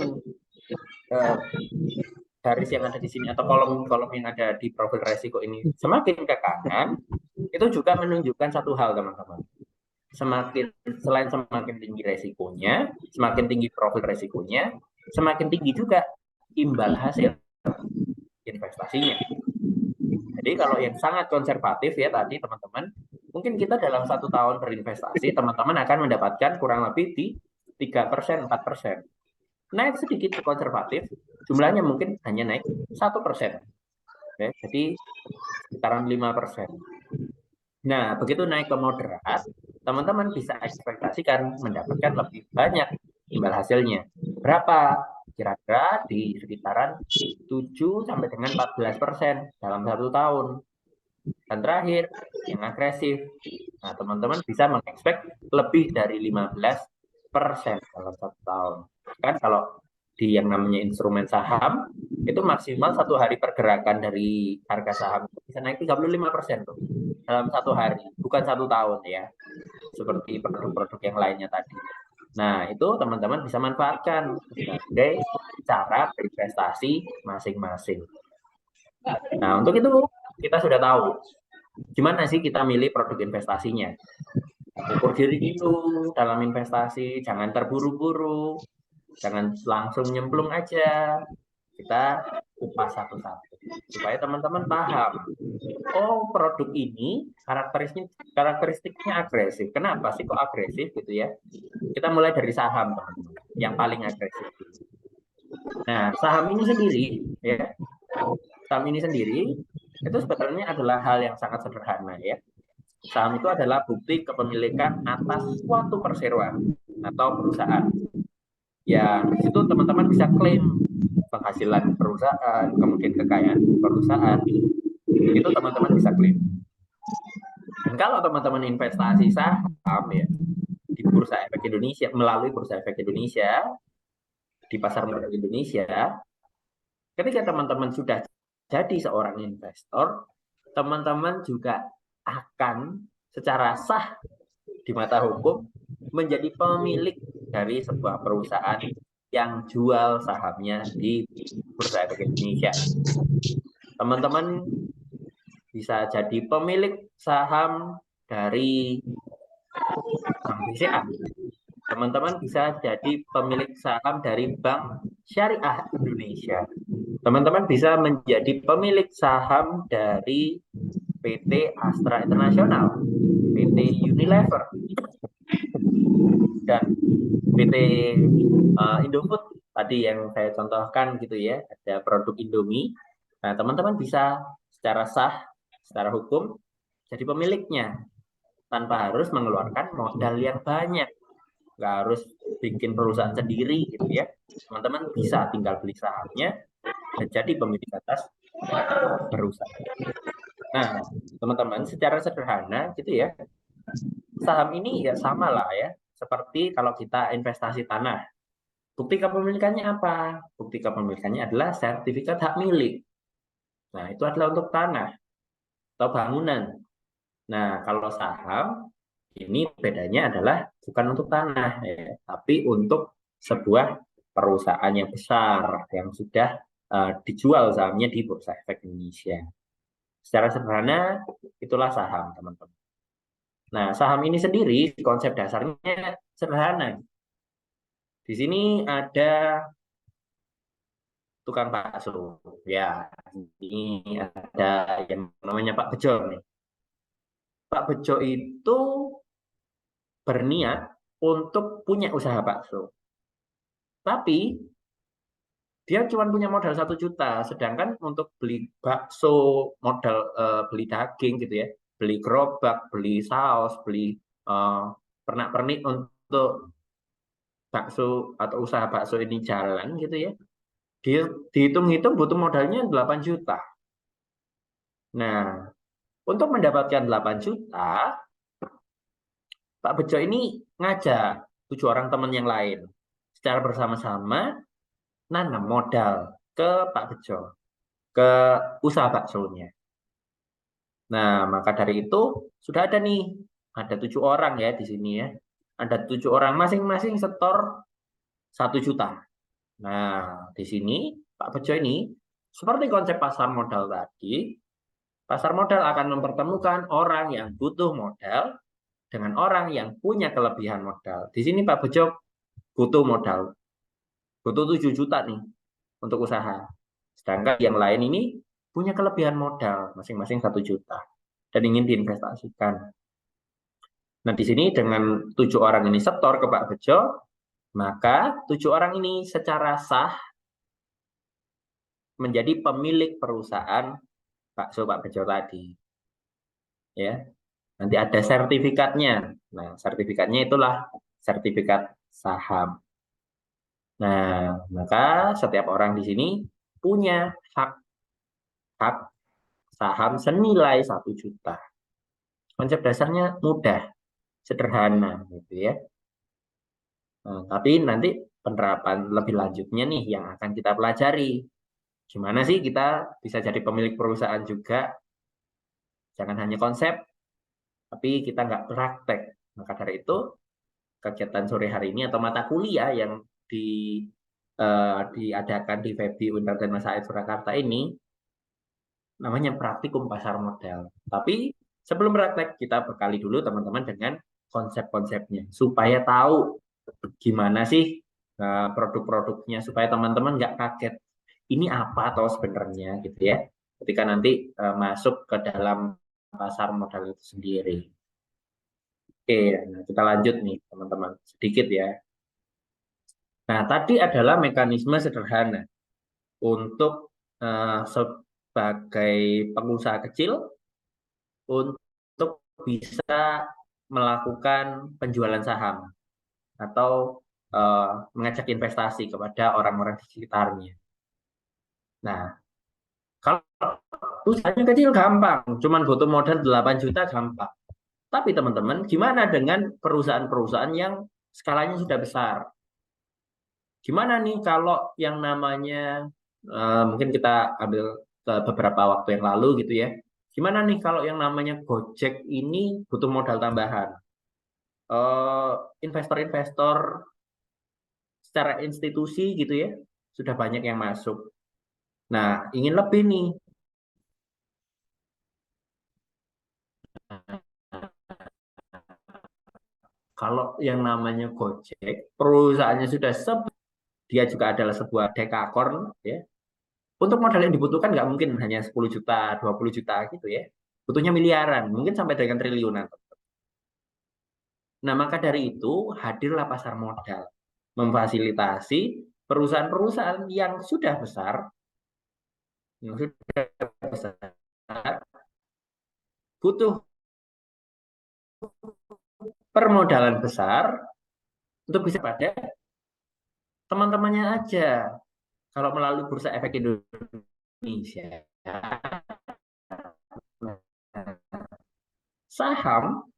garis yang ada di sini atau kolom-kolom yang ada di profil resiko ini semakin ke kanan, itu juga menunjukkan satu hal teman-teman. Selain semakin tinggi resikonya, semakin tinggi profil resikonya, semakin tinggi juga imbal hasil investasinya. Jadi kalau yang sangat konservatif ya tadi teman-teman, mungkin kita dalam 1 tahun berinvestasi, teman-teman akan mendapatkan kurang lebih di 3%, 4%. Naik sedikit konservatif, jumlahnya mungkin hanya naik 1%. Oke, jadi sekitaran 5%. Nah, begitu naik ke moderat, teman-teman bisa ekspektasikan mendapatkan lebih banyak imbal hasilnya. Berapa? Kira-kira di sekitaran 7 sampai dengan 14% dalam 1 tahun. Dan terakhir, yang agresif. Nah, teman-teman bisa mengekspek lebih dari 15% dalam 1 tahun. Kan kalau di yang namanya instrumen saham, itu maksimal 1 hari pergerakan dari harga saham bisa naik 35% tuh dalam 1 hari, bukan 1 tahun ya, seperti produk-produk yang lainnya tadi. Nah, itu teman-teman bisa manfaatkan sebagai cara berinvestasi masing-masing. Nah, untuk itu kita sudah tahu gimana sih kita milih produk investasinya. Ukur diri dulu dalam investasi, jangan terburu-buru, jangan langsung nyemplung aja. Kita kupas satu-satu supaya teman-teman paham. Oh, produk ini karakteristiknya agresif. Kenapa sih kok agresif gitu ya? Kita mulai dari saham, teman-teman, yang paling agresif. Nah, saham ini sendiri ya. Saham ini sendiri itu sebetulnya adalah hal yang sangat sederhana ya. Saham itu adalah bukti kepemilikan atas suatu perseroan atau perusahaan. Ya, di situ teman-teman bisa klaim penghasilan perusahaan, kemudian kekayaan perusahaan. Itu teman-teman bisa klaim. Dan kalau teman-teman investasi saham ya di Bursa Efek Indonesia, melalui Bursa Efek Indonesia, di pasar modal Indonesia, ketika teman-teman sudah jadi seorang investor, teman-teman juga akan secara sah di mata hukum menjadi pemilik dari sebuah perusahaan yang jual sahamnya di Bursa Efek Indonesia. Teman-teman bisa jadi pemilik saham dari Bank BCA. Teman-teman bisa jadi pemilik saham dari Bank Syariah Indonesia. Teman-teman bisa menjadi pemilik saham dari PT Astra International, PT Unilever, dan PT Indofood tadi yang saya contohkan gitu ya, ada produk Indomie. Nah, teman-teman bisa secara sah, secara hukum jadi pemiliknya tanpa harus mengeluarkan modal yang banyak. Nggak harus bikin perusahaan sendiri gitu ya. Teman-teman bisa tinggal beli sahamnya dan jadi pemilik atas perusahaan. Nah, teman-teman, secara sederhana gitu ya, saham ini ya sama lah ya, seperti kalau kita investasi tanah. Bukti kepemilikannya apa? Bukti kepemilikannya adalah sertifikat hak milik. Nah, itu adalah untuk tanah atau bangunan. Nah, kalau saham, ini bedanya adalah bukan untuk tanah, ya, tapi untuk sebuah perusahaan yang besar, yang sudah dijual sahamnya di Bursa Efek Indonesia. Secara sederhana, itulah saham, teman-teman. Nah, saham ini sendiri, konsep dasarnya sederhana. Di sini ada tukang bakso. Ya, ini ada yang namanya Pak Bejo nih. Pak Bejo itu berniat untuk punya usaha bakso. Tapi dia cuma punya modal 1 juta, sedangkan untuk beli bakso, modal beli daging gitu ya, beli gerobak, beli saus, beli pernak-pernik untuk bakso atau usaha bakso ini jalan gitu ya, dihitung-hitung butuh modalnya 8 juta. Nah, Untuk mendapatkan 8 juta, Pak Bejo ini ngajak 7 orang teman yang lain secara bersama-sama nanam modal ke Pak Bejo, ke usaha baksonya. Nah, maka dari itu sudah ada nih, ada 7 orang ya di sini ya. Ada 7 orang masing-masing setor 1 juta. Nah, di sini Pak Bejo ini seperti konsep pasar modal tadi, pasar modal akan mempertemukan orang yang butuh modal dengan orang yang punya kelebihan modal. Di sini Pak Bejo butuh modal, butuh 7 juta nih untuk usaha. Sedangkan yang lain ini punya kelebihan modal masing-masing 1 juta dan ingin diinvestasikan. Nah, di sini dengan 7 orang ini setor ke Pak Bejo, maka 7 orang ini secara sah menjadi pemilik perusahaan bakso Pak Bejo tadi. Ya. Nanti ada sertifikatnya. Nah, sertifikatnya itulah sertifikat saham. Nah, maka setiap orang di sini punya hak saham senilai 1 juta. Konsep dasarnya mudah, sederhana gitu ya. Nah, tapi nanti penerapan lebih lanjutnya nih yang akan kita pelajari. Gimana sih kita bisa jadi pemilik perusahaan juga? Jangan hanya konsep, tapi kita nggak praktek. Maka dari itu, kegiatan sore hari ini atau mata kuliah yang diadakan di FEBI Unraden Mas Said Surakarta ini namanya praktikum pasar modal. Tapi sebelum praktek kita bekali dulu teman-teman dengan konsep-konsepnya supaya tahu gimana sih produk-produknya, supaya teman-teman nggak kaget ini apa atau sebenarnya gitu ya ketika nanti masuk ke dalam pasar modal itu sendiri. Oke, nah kita lanjut nih teman-teman sedikit ya. Nah, tadi adalah mekanisme sederhana untuk sebagai pengusaha kecil untuk bisa melakukan penjualan saham atau mengajak investasi kepada orang-orang di sekitarnya. Nah, kalau usahanya kecil gampang, cuman butuh modal 8 juta gampang. Tapi teman-teman, gimana dengan perusahaan-perusahaan yang skalanya sudah besar? Gimana nih kalau yang namanya, mungkin kita ambil beberapa waktu yang lalu gitu ya. Gimana nih kalau yang namanya Gojek ini butuh modal tambahan? Investor-investor secara institusi gitu ya, sudah banyak yang masuk. Nah, ingin lebih nih. Kalau yang namanya Gojek, perusahaannya sudah dia juga adalah sebuah dekakorn ya. Untuk modal yang dibutuhkan nggak mungkin hanya 10 juta, 20 juta gitu ya. Butuhnya miliaran, mungkin sampai dengan triliunan. Nah, maka dari itu hadirlah pasar modal memfasilitasi perusahaan-perusahaan yang sudah besar butuh permodalan besar untuk bisa pada teman-temannya aja. Kalau melalui Bursa Efek Indonesia, saham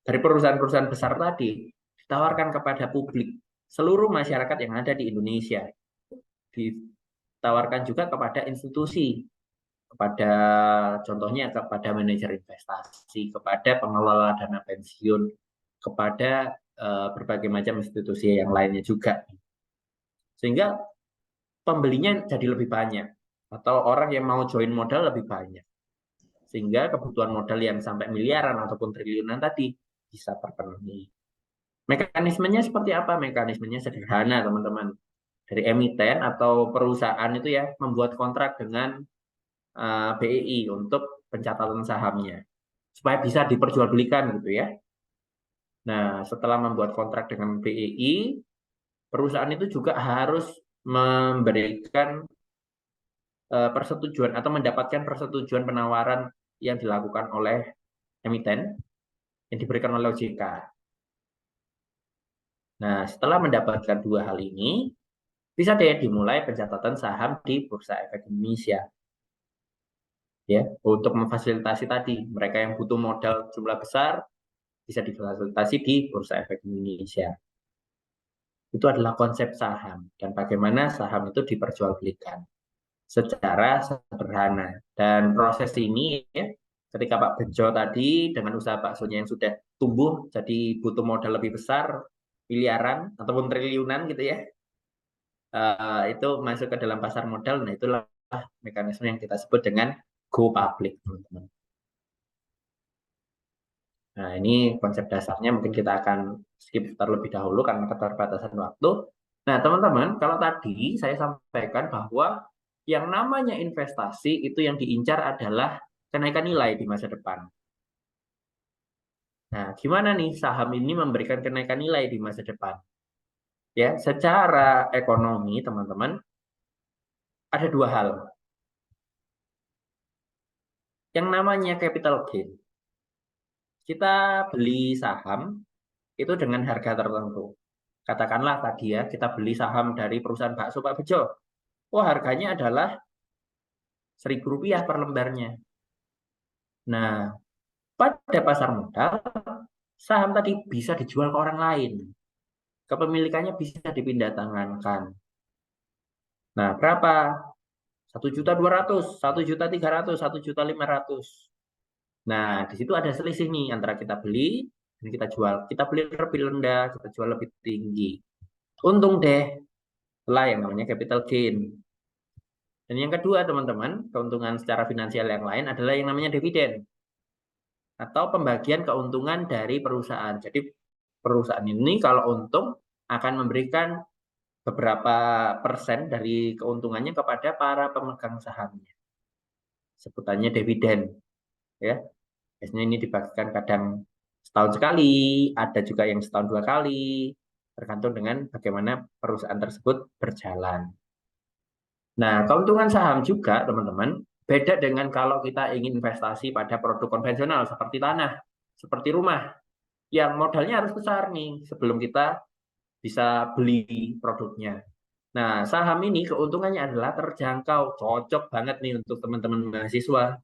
dari perusahaan-perusahaan besar tadi ditawarkan kepada publik, seluruh masyarakat yang ada di Indonesia. Ditawarkan juga kepada institusi, kepada contohnya kepada manajer investasi, kepada pengelola dana pensiun, kepada berbagai macam institusi yang lainnya juga. Sehingga pembelinya jadi lebih banyak atau orang yang mau join modal lebih banyak. Sehingga kebutuhan modal yang sampai miliaran ataupun triliunan tadi bisa terpenuhi. Mekanismenya seperti apa? Mekanismenya sederhana, teman-teman. Dari emiten atau perusahaan itu ya membuat kontrak dengan BEI untuk pencatatan sahamnya supaya bisa diperjualbelikan gitu ya. Nah, setelah membuat kontrak dengan BEI, perusahaan itu juga harus memberikan persetujuan atau mendapatkan persetujuan penawaran yang dilakukan oleh emiten yang diberikan oleh OJK. Nah, setelah mendapatkan dua hal ini, bisa deh dimulai pencatatan saham di Bursa Efek Indonesia. ya, untuk memfasilitasi tadi mereka yang butuh modal jumlah besar bisa difasilitasi di Bursa Efek Indonesia. Itu adalah konsep saham dan bagaimana saham itu diperjualbelikan secara sederhana. Dan proses ini ya, ketika Pak Bejo tadi dengan usaha baksonya yang sudah tumbuh jadi butuh modal lebih besar, miliaran ataupun triliunan gitu ya, itu masuk ke dalam pasar modal. Nah, itulah mekanisme yang kita sebut dengan go public, teman-teman. Nah, ini konsep dasarnya mungkin kita akan skip terlebih dahulu karena keterbatasan waktu. Nah, teman-teman, kalau tadi saya sampaikan bahwa yang namanya investasi itu yang diincar adalah kenaikan nilai di masa depan. Nah, gimana nih saham ini memberikan kenaikan nilai di masa depan? Ya, secara ekonomi, teman-teman, ada dua hal. Yang namanya capital gain. Kita beli saham itu dengan harga tertentu. Katakanlah tadi ya, kita beli saham dari perusahaan bakso Pak Bejo. Wah, harganya adalah Rp1.000 per lembarnya. Nah, pada pasar modal, saham tadi bisa dijual ke orang lain. Kepemilikannya bisa dipindah tangankan. Nah, berapa? 1.200.000, 1.300.000, 1.500.000. Nah, di situ ada selisih nih antara kita beli dan kita jual. Kita beli lebih rendah, kita jual lebih tinggi. Untung deh, lah yang namanya capital gain. Dan yang kedua, teman-teman, keuntungan secara finansial yang lain adalah yang namanya dividen atau pembagian keuntungan dari perusahaan. Jadi perusahaan ini kalau untung akan memberikan beberapa persen dari keuntungannya kepada para pemegang sahamnya. Sebutannya dividen, ya. Biasanya ini dibagikan kadang setahun sekali, ada juga yang setahun 2 kali, tergantung dengan bagaimana perusahaan tersebut berjalan. Nah, keuntungan saham juga, teman-teman, beda dengan kalau kita ingin investasi pada produk konvensional seperti tanah, seperti rumah, yang modalnya harus besar nih sebelum kita bisa beli produknya. Nah, saham ini keuntungannya adalah terjangkau, cocok banget nih untuk teman-teman mahasiswa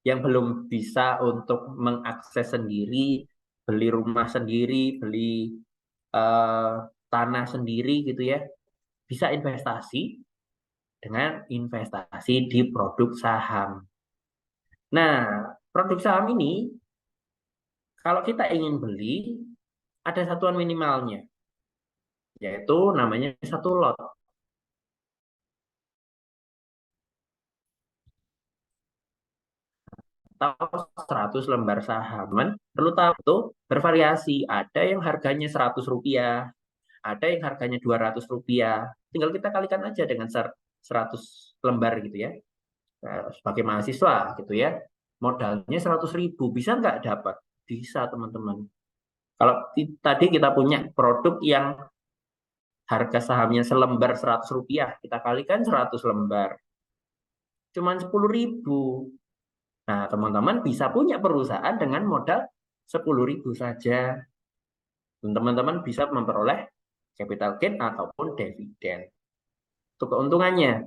yang belum bisa untuk mengakses sendiri, beli rumah sendiri, beli tanah sendiri gitu ya, bisa investasi dengan investasi di produk saham. Nah, produk saham ini kalau kita ingin beli ada satuan minimalnya, yaitu namanya 1 lot. Atau 100 lembar saham. Perlu tahu itu bervariasi. Ada yang harganya Rp100, ada yang harganya Rp200. Tinggal kita kalikan aja dengan 100 lembar gitu ya. Sebagai mahasiswa gitu ya. Modalnya 100.000, bisa nggak dapat? Bisa, teman-teman. Kalau tadi kita punya produk yang harga sahamnya selembar Rp100, kita kalikan 100 lembar. Cuman 10.000. Nah, teman-teman bisa punya perusahaan dengan modal 10.000 saja. Dan teman-teman bisa memperoleh capital gain ataupun dividen. Itu keuntungannya.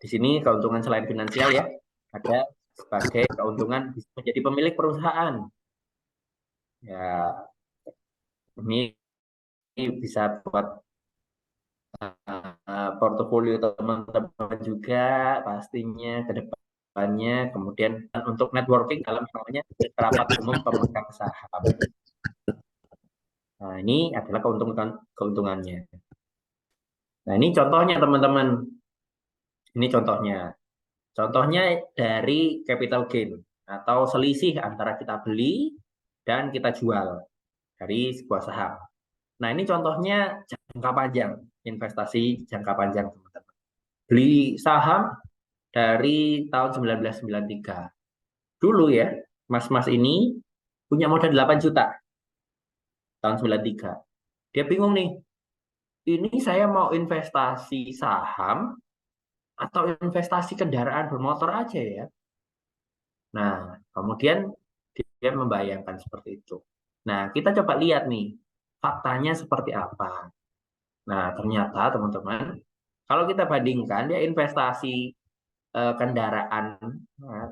Di sini keuntungan selain finansial ya, ada sebagai keuntungan bisa menjadi pemilik perusahaan. Ya, ini bisa buat portofolio teman-teman juga pastinya ke depannya. Kemudian untuk networking dalam namanya rapat umum pemegang saham. Nah, ini adalah keuntungannya. Nah, ini contohnya teman-teman. Ini contohnya. Contohnya dari capital gain atau selisih antara kita beli dan kita jual dari sebuah saham. Nah, ini contohnya jangka panjang, investasi jangka panjang, teman-teman. Beli saham dari tahun 1993. Dulu ya, mas-mas ini punya modal 8 juta tahun 93. Dia bingung nih, ini saya mau investasi saham atau investasi kendaraan bermotor aja ya. Nah, kemudian dia membayangkan seperti itu. Nah, kita coba lihat nih, faktanya seperti apa. Nah, ternyata teman-teman, kalau kita bandingkan dia investasi kendaraan,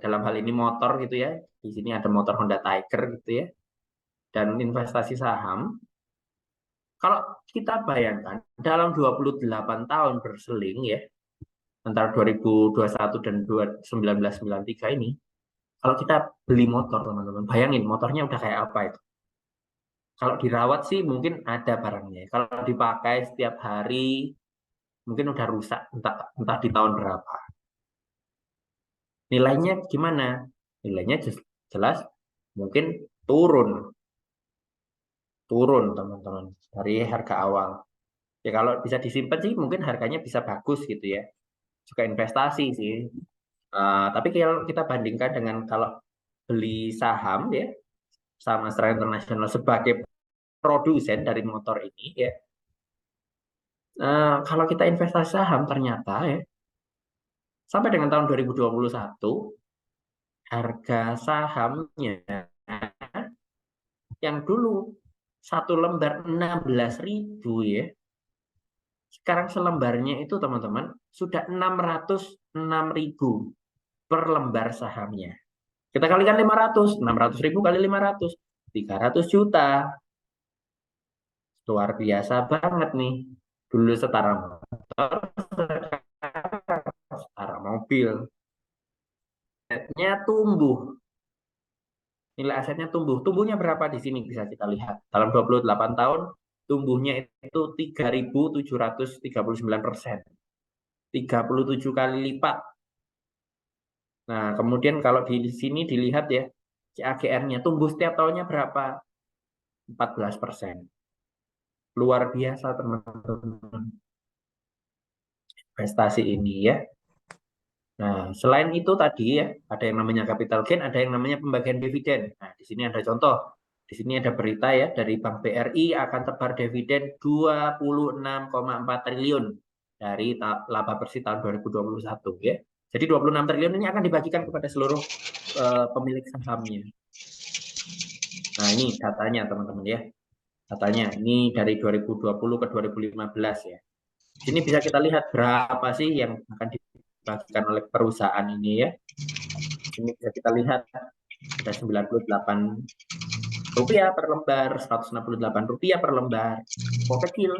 dalam hal ini motor gitu ya. Di sini ada motor Honda Tiger gitu ya. Dan investasi saham, kalau kita bayangkan dalam 28 tahun berseling ya, antara 2021 dan 1993 ini, kalau kita beli motor teman-teman, bayangin motornya udah kayak apa itu. Kalau dirawat sih mungkin ada barangnya. Kalau dipakai setiap hari, mungkin udah rusak, entah di tahun berapa. Nilainya gimana? Nilainya jelas mungkin turun teman-teman dari harga awal. Ya kalau bisa disimpan sih mungkin harganya bisa bagus gitu ya. Juga investasi sih. Tapi kalau kita bandingkan dengan kalau beli saham ya, saham Astra International sebagai produsen dari motor ini ya. Kalau kita investasi saham ternyata ya, sampai dengan tahun 2021 harga sahamnya yang dulu satu lembar 16.000 ya, sekarang selembarnya itu teman-teman sudah 606.000 per lembar sahamnya. Kita kalikan 500, 600.000 kali 500, 300 juta. Luar biasa banget nih. Dulu setara motor, setara mobil. Asetnya tumbuh. Nilai asetnya tumbuh. Tumbuhnya berapa di sini bisa kita lihat. Dalam 28 tahun, tumbuhnya itu 3.739%. 37 kali lipat. Nah, kemudian kalau di sini dilihat ya, CAGR-nya tumbuh setiap tahunnya berapa? 14%. Luar biasa teman-teman. Investasi ini ya. Nah, selain itu tadi ya, ada yang namanya capital gain, ada yang namanya pembagian dividen. Nah, di sini ada contoh. Di sini ada berita ya, dari Bank BRI akan tebar dividen 26,4 triliun dari laba bersih tahun 2021 ya. Jadi 26 triliun ini akan dibagikan kepada seluruh pemilik sahamnya. Nah, ini datanya teman-teman ya. Datanya ini dari 2020 ke 2015 ya. Sini bisa kita lihat berapa sih yang akan dibagikan oleh perusahaan ini ya. Ini bisa kita lihat ada 98 rupiah per lembar, 168 rupiah per lembar. Kok kecil?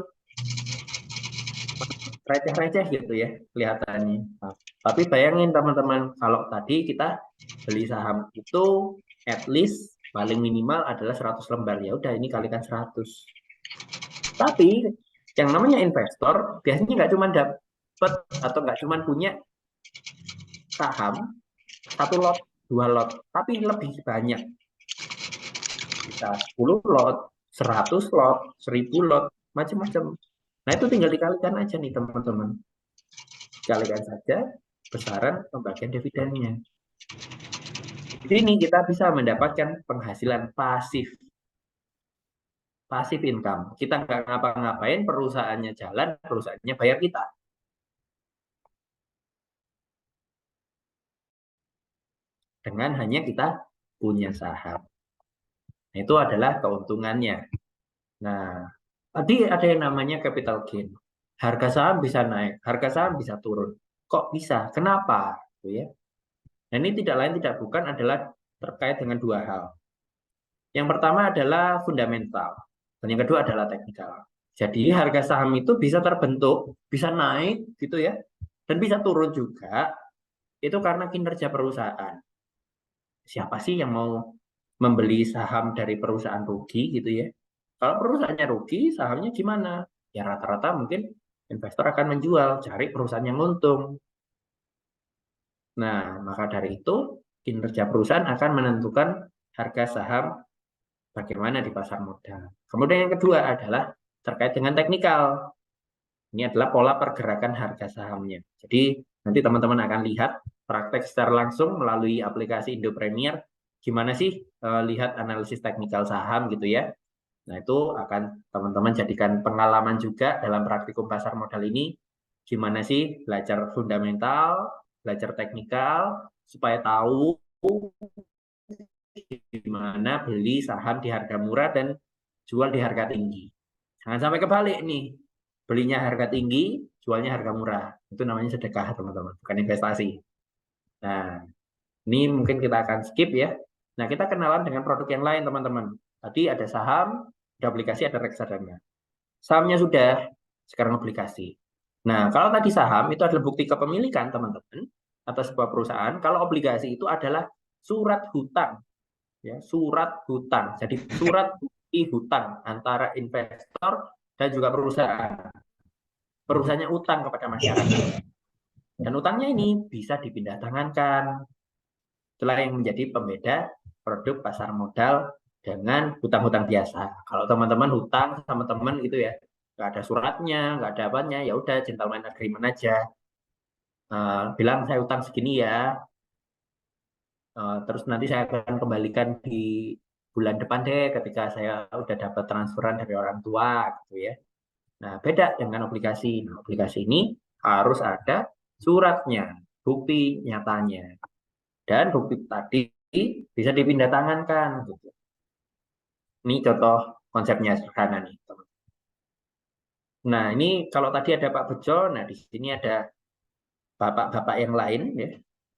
Receh-receh gitu ya kelihatannya. Nah, tapi bayangin teman-teman, kalau tadi kita beli saham itu at least paling minimal adalah 100 lembar. Ya udah ini kalikan 100. Tapi yang namanya investor biasanya nggak cuma dapat atau nggak cuma punya saham satu lot, 2 lot, tapi lebih banyak. Bisa 10 lot, 100 lot, 1000 lot, macam-macam. Nah, itu tinggal dikalikan aja nih teman-teman. Kalikan saja besaran pembagian dividennya. Di sini kita bisa mendapatkan penghasilan pasif. Pasif income. Kita nggak ngapa-ngapain, perusahaannya jalan, perusahaannya bayar kita. Dengan hanya kita punya saham. Nah, itu adalah keuntungannya. Nah, tadi ada yang namanya capital gain. Harga saham bisa naik, harga saham bisa turun. Kok bisa? Kenapa? Ya. Nah, ini tidak lain tidak bukan adalah terkait dengan dua hal. Yang pertama adalah fundamental, dan yang kedua adalah teknikal. Jadi harga saham itu bisa terbentuk, bisa naik gitu ya, dan bisa turun juga. Itu karena kinerja perusahaan. Siapa sih yang mau membeli saham dari perusahaan rugi gitu ya? Kalau perusahaannya rugi, sahamnya gimana? Ya rata-rata mungkin investor akan menjual, cari perusahaan yang untung. Nah, maka dari itu kinerja perusahaan akan menentukan harga saham bagaimana di pasar modal. Kemudian yang kedua adalah terkait dengan teknikal. Ini adalah pola pergerakan harga sahamnya. Jadi nanti teman-teman akan lihat praktek secara langsung melalui aplikasi Indo Premier. Gimana sih lihat analisis teknikal saham gitu ya. Nah, itu akan teman-teman jadikan pengalaman juga dalam praktikum pasar modal ini. Gimana sih belajar fundamental, belajar teknikal, supaya tahu gimana beli saham di harga murah dan jual di harga tinggi. Jangan sampai kebalik nih. Belinya harga tinggi, jualnya harga murah. Itu namanya sedekah, teman-teman, bukan investasi. Nah, ini mungkin kita akan skip ya. Nah, kita kenalan dengan produk yang lain, teman-teman. Tadi ada saham, ada obligasi, ada reksadana. Sahamnya sudah, sekarang obligasi. Nah, kalau tadi saham itu adalah bukti kepemilikan, teman-teman, atas sebuah perusahaan. Kalau obligasi itu adalah surat hutang. Ya, surat hutang. Jadi surat bukti hutang antara investor dan juga perusahaan. Perusahaannya utang kepada masyarakat. Dan utangnya ini bisa dipindah tangankan. Itulah yang menjadi pembeda produk pasar modal dengan hutang-hutang biasa. Kalau teman-teman hutang sama teman gitu ya, nggak ada suratnya, nggak ada apanya, ya udah gentleman agreement aja. Bilang saya hutang segini ya, terus nanti saya akan kembalikan di bulan depan deh ketika saya udah dapat transferan dari orang tua gitu ya. Nah, beda dengan obligasi. Nah, obligasi ini harus ada suratnya, bukti nyatanya. Dan bukti tadi bisa dipindah tangankan gitu. Ini contoh konsepnya sederhana nih, teman. Nah, ini kalau tadi ada Pak Bejo, nah di sini ada bapak-bapak yang lain ya.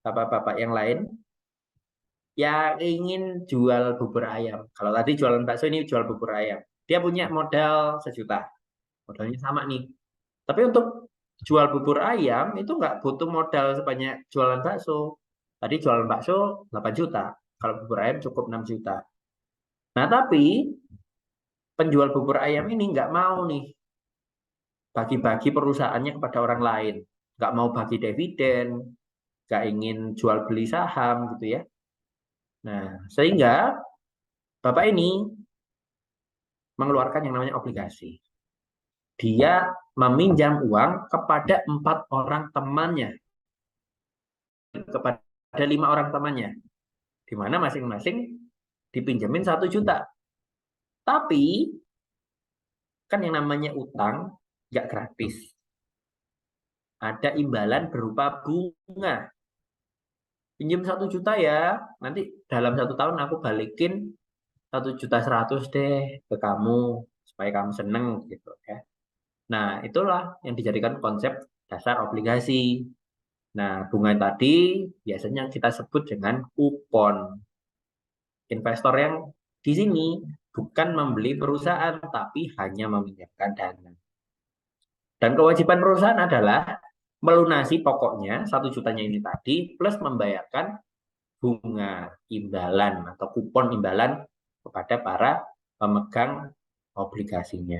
Bapak-bapak yang lain yang ingin jual bubur ayam. Kalau tadi jualan bakso, ini jual bubur ayam. Dia punya modal 1 juta. Modalnya sama nih. Tapi untuk jual bubur ayam itu nggak butuh modal sebanyak jualan bakso. Tadi jualan bakso 8 juta. Kalau bubur ayam cukup 6 juta. Nah, tapi penjual bubur ayam ini nggak mau nih bagi-bagi perusahaannya kepada orang lain. Nggak mau bagi dividen, nggak ingin jual beli saham gitu ya. Nah, sehingga Bapak ini mengeluarkan yang namanya obligasi. Dia meminjam uang kepada 4 orang temannya, kepada 5 orang temannya, di mana masing-masing dipinjemin 1 juta. Tapi kan yang namanya utang nggak gratis. Ada imbalan berupa bunga. Pinjam 1 juta ya, nanti dalam 1 tahun aku balikin 1.100.000 deh ke kamu supaya kamu seneng gitu ya. Nah, itulah yang dijadikan konsep dasar obligasi. Nah, bunga tadi biasanya kita sebut dengan kupon. Investor yang di sini bukan membeli perusahaan, tapi hanya meminjamkan dana. Dan kewajiban perusahaan adalah melunasi pokoknya 1 jutanya ini tadi, plus membayarkan bunga imbalan atau kupon imbalan kepada para pemegang obligasinya.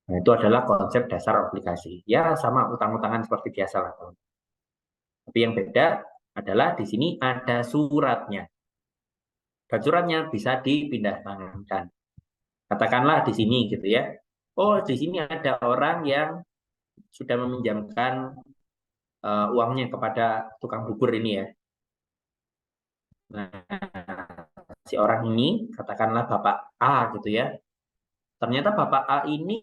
Nah, itu adalah konsep dasar obligasi. Ya, sama utang-utangan seperti biasa lah, teman. Tapi yang beda adalah di sini ada suratnya. Dan suratnya bisa dipindah tangankan. Katakanlah di sini gitu ya. Oh, di sini ada orang yang sudah meminjamkan uangnya kepada tukang bubur ini ya. Nah, si orang ini katakanlah Bapak A gitu ya. Ternyata Bapak A ini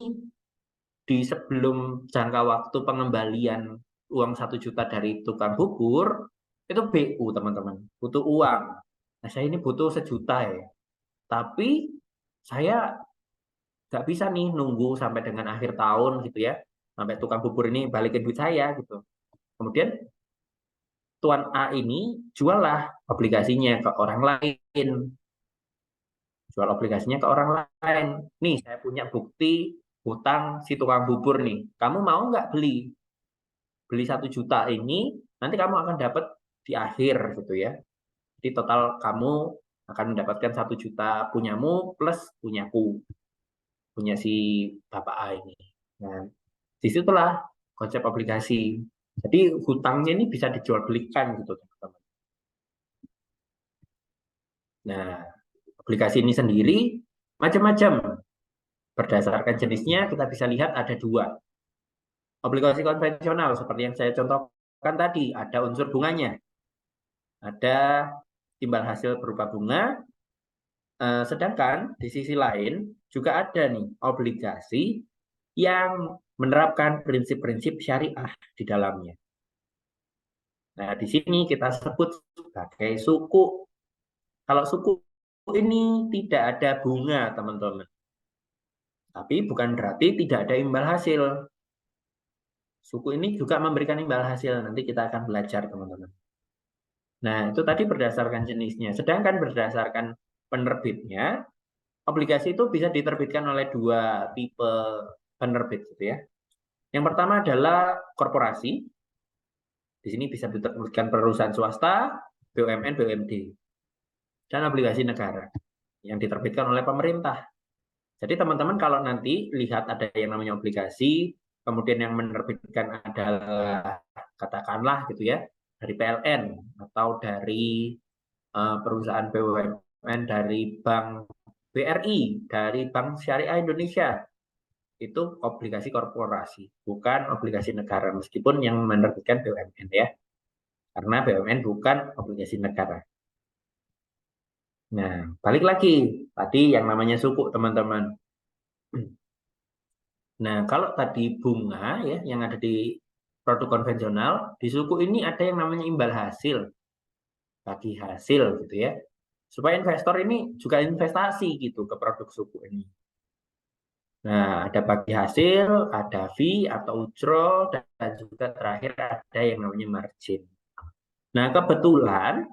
di sebelum jangka waktu pengembalian uang 1 juta dari tukang bubur, itu BU teman-teman, butuh uang. Nah, saya ini butuh 1 juta ya. Tapi saya nggak bisa nih nunggu sampai dengan akhir tahun gitu ya. Sampai tukang bubur ini balikin duit saya gitu. Kemudian Tuan A ini jualah obligasinya ke orang lain. Jual obligasinya ke orang lain. Nih, saya punya bukti hutang si tukang bubur nih. Kamu mau nggak beli? Beli 1 juta ini, nanti kamu akan dapat di akhir gitu ya. Jadi total kamu akan mendapatkan 1 juta punyamu plus punyaku. Punya si Bapak A ini. Nah, disitulah konsep obligasi. Jadi hutangnya ini bisa dijual belikan gitu teman-teman. Nah, obligasi ini sendiri macam-macam. Berdasarkan jenisnya kita bisa lihat ada 2. Obligasi konvensional seperti yang saya contohkan tadi, ada unsur bunganya. Ada timbal hasil berupa bunga. Sedangkan di sisi lain juga ada nih obligasi yang menerapkan prinsip-prinsip syariah di dalamnya. Nah, di sini kita sebut sebagai suku. Kalau suku ini tidak ada bunga, teman-teman. Tapi bukan berarti tidak ada imbal hasil. Suku ini juga memberikan imbal hasil. Nanti kita akan belajar, teman-teman. Nah, itu tadi berdasarkan jenisnya. Sedangkan berdasarkan penerbitnya, obligasi itu bisa diterbitkan oleh dua tipe penerbit, gitu ya. Yang pertama adalah korporasi. Di sini bisa diterbitkan perusahaan swasta, BUMN, BUMD. Dan obligasi negara yang diterbitkan oleh pemerintah. Jadi teman-teman kalau nanti lihat ada yang namanya obligasi, kemudian yang menerbitkan adalah katakanlah gitu ya, dari PLN atau dari perusahaan BUMN, dari Bank BRI, dari Bank Syariah Indonesia, itu obligasi korporasi, bukan obligasi negara, meskipun yang menerbitkan BUMN ya, karena BUMN bukan obligasi negara. Nah, balik lagi, tadi yang namanya suku, teman-teman. Nah, kalau tadi bunga ya yang ada di produk konvensional, di suku ini ada yang namanya imbal hasil, bagi hasil gitu ya. Supaya investor ini juga investasi gitu ke produk suku ini. Nah, ada bagi hasil, ada fee atau ujro, dan juga terakhir ada yang namanya margin. Nah, kebetulan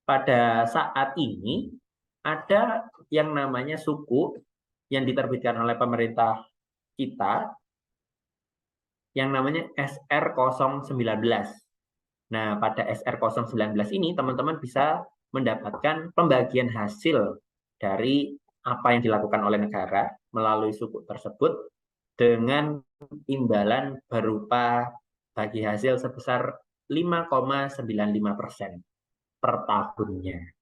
pada saat ini ada yang namanya suku yang diterbitkan oleh pemerintah kita yang namanya SR019. Nah, pada SR019 ini teman-teman bisa mendapatkan pembagian hasil dari apa yang dilakukan oleh negara melalui suku tersebut dengan imbalan berupa bagi hasil sebesar 5,95% per tahunnya.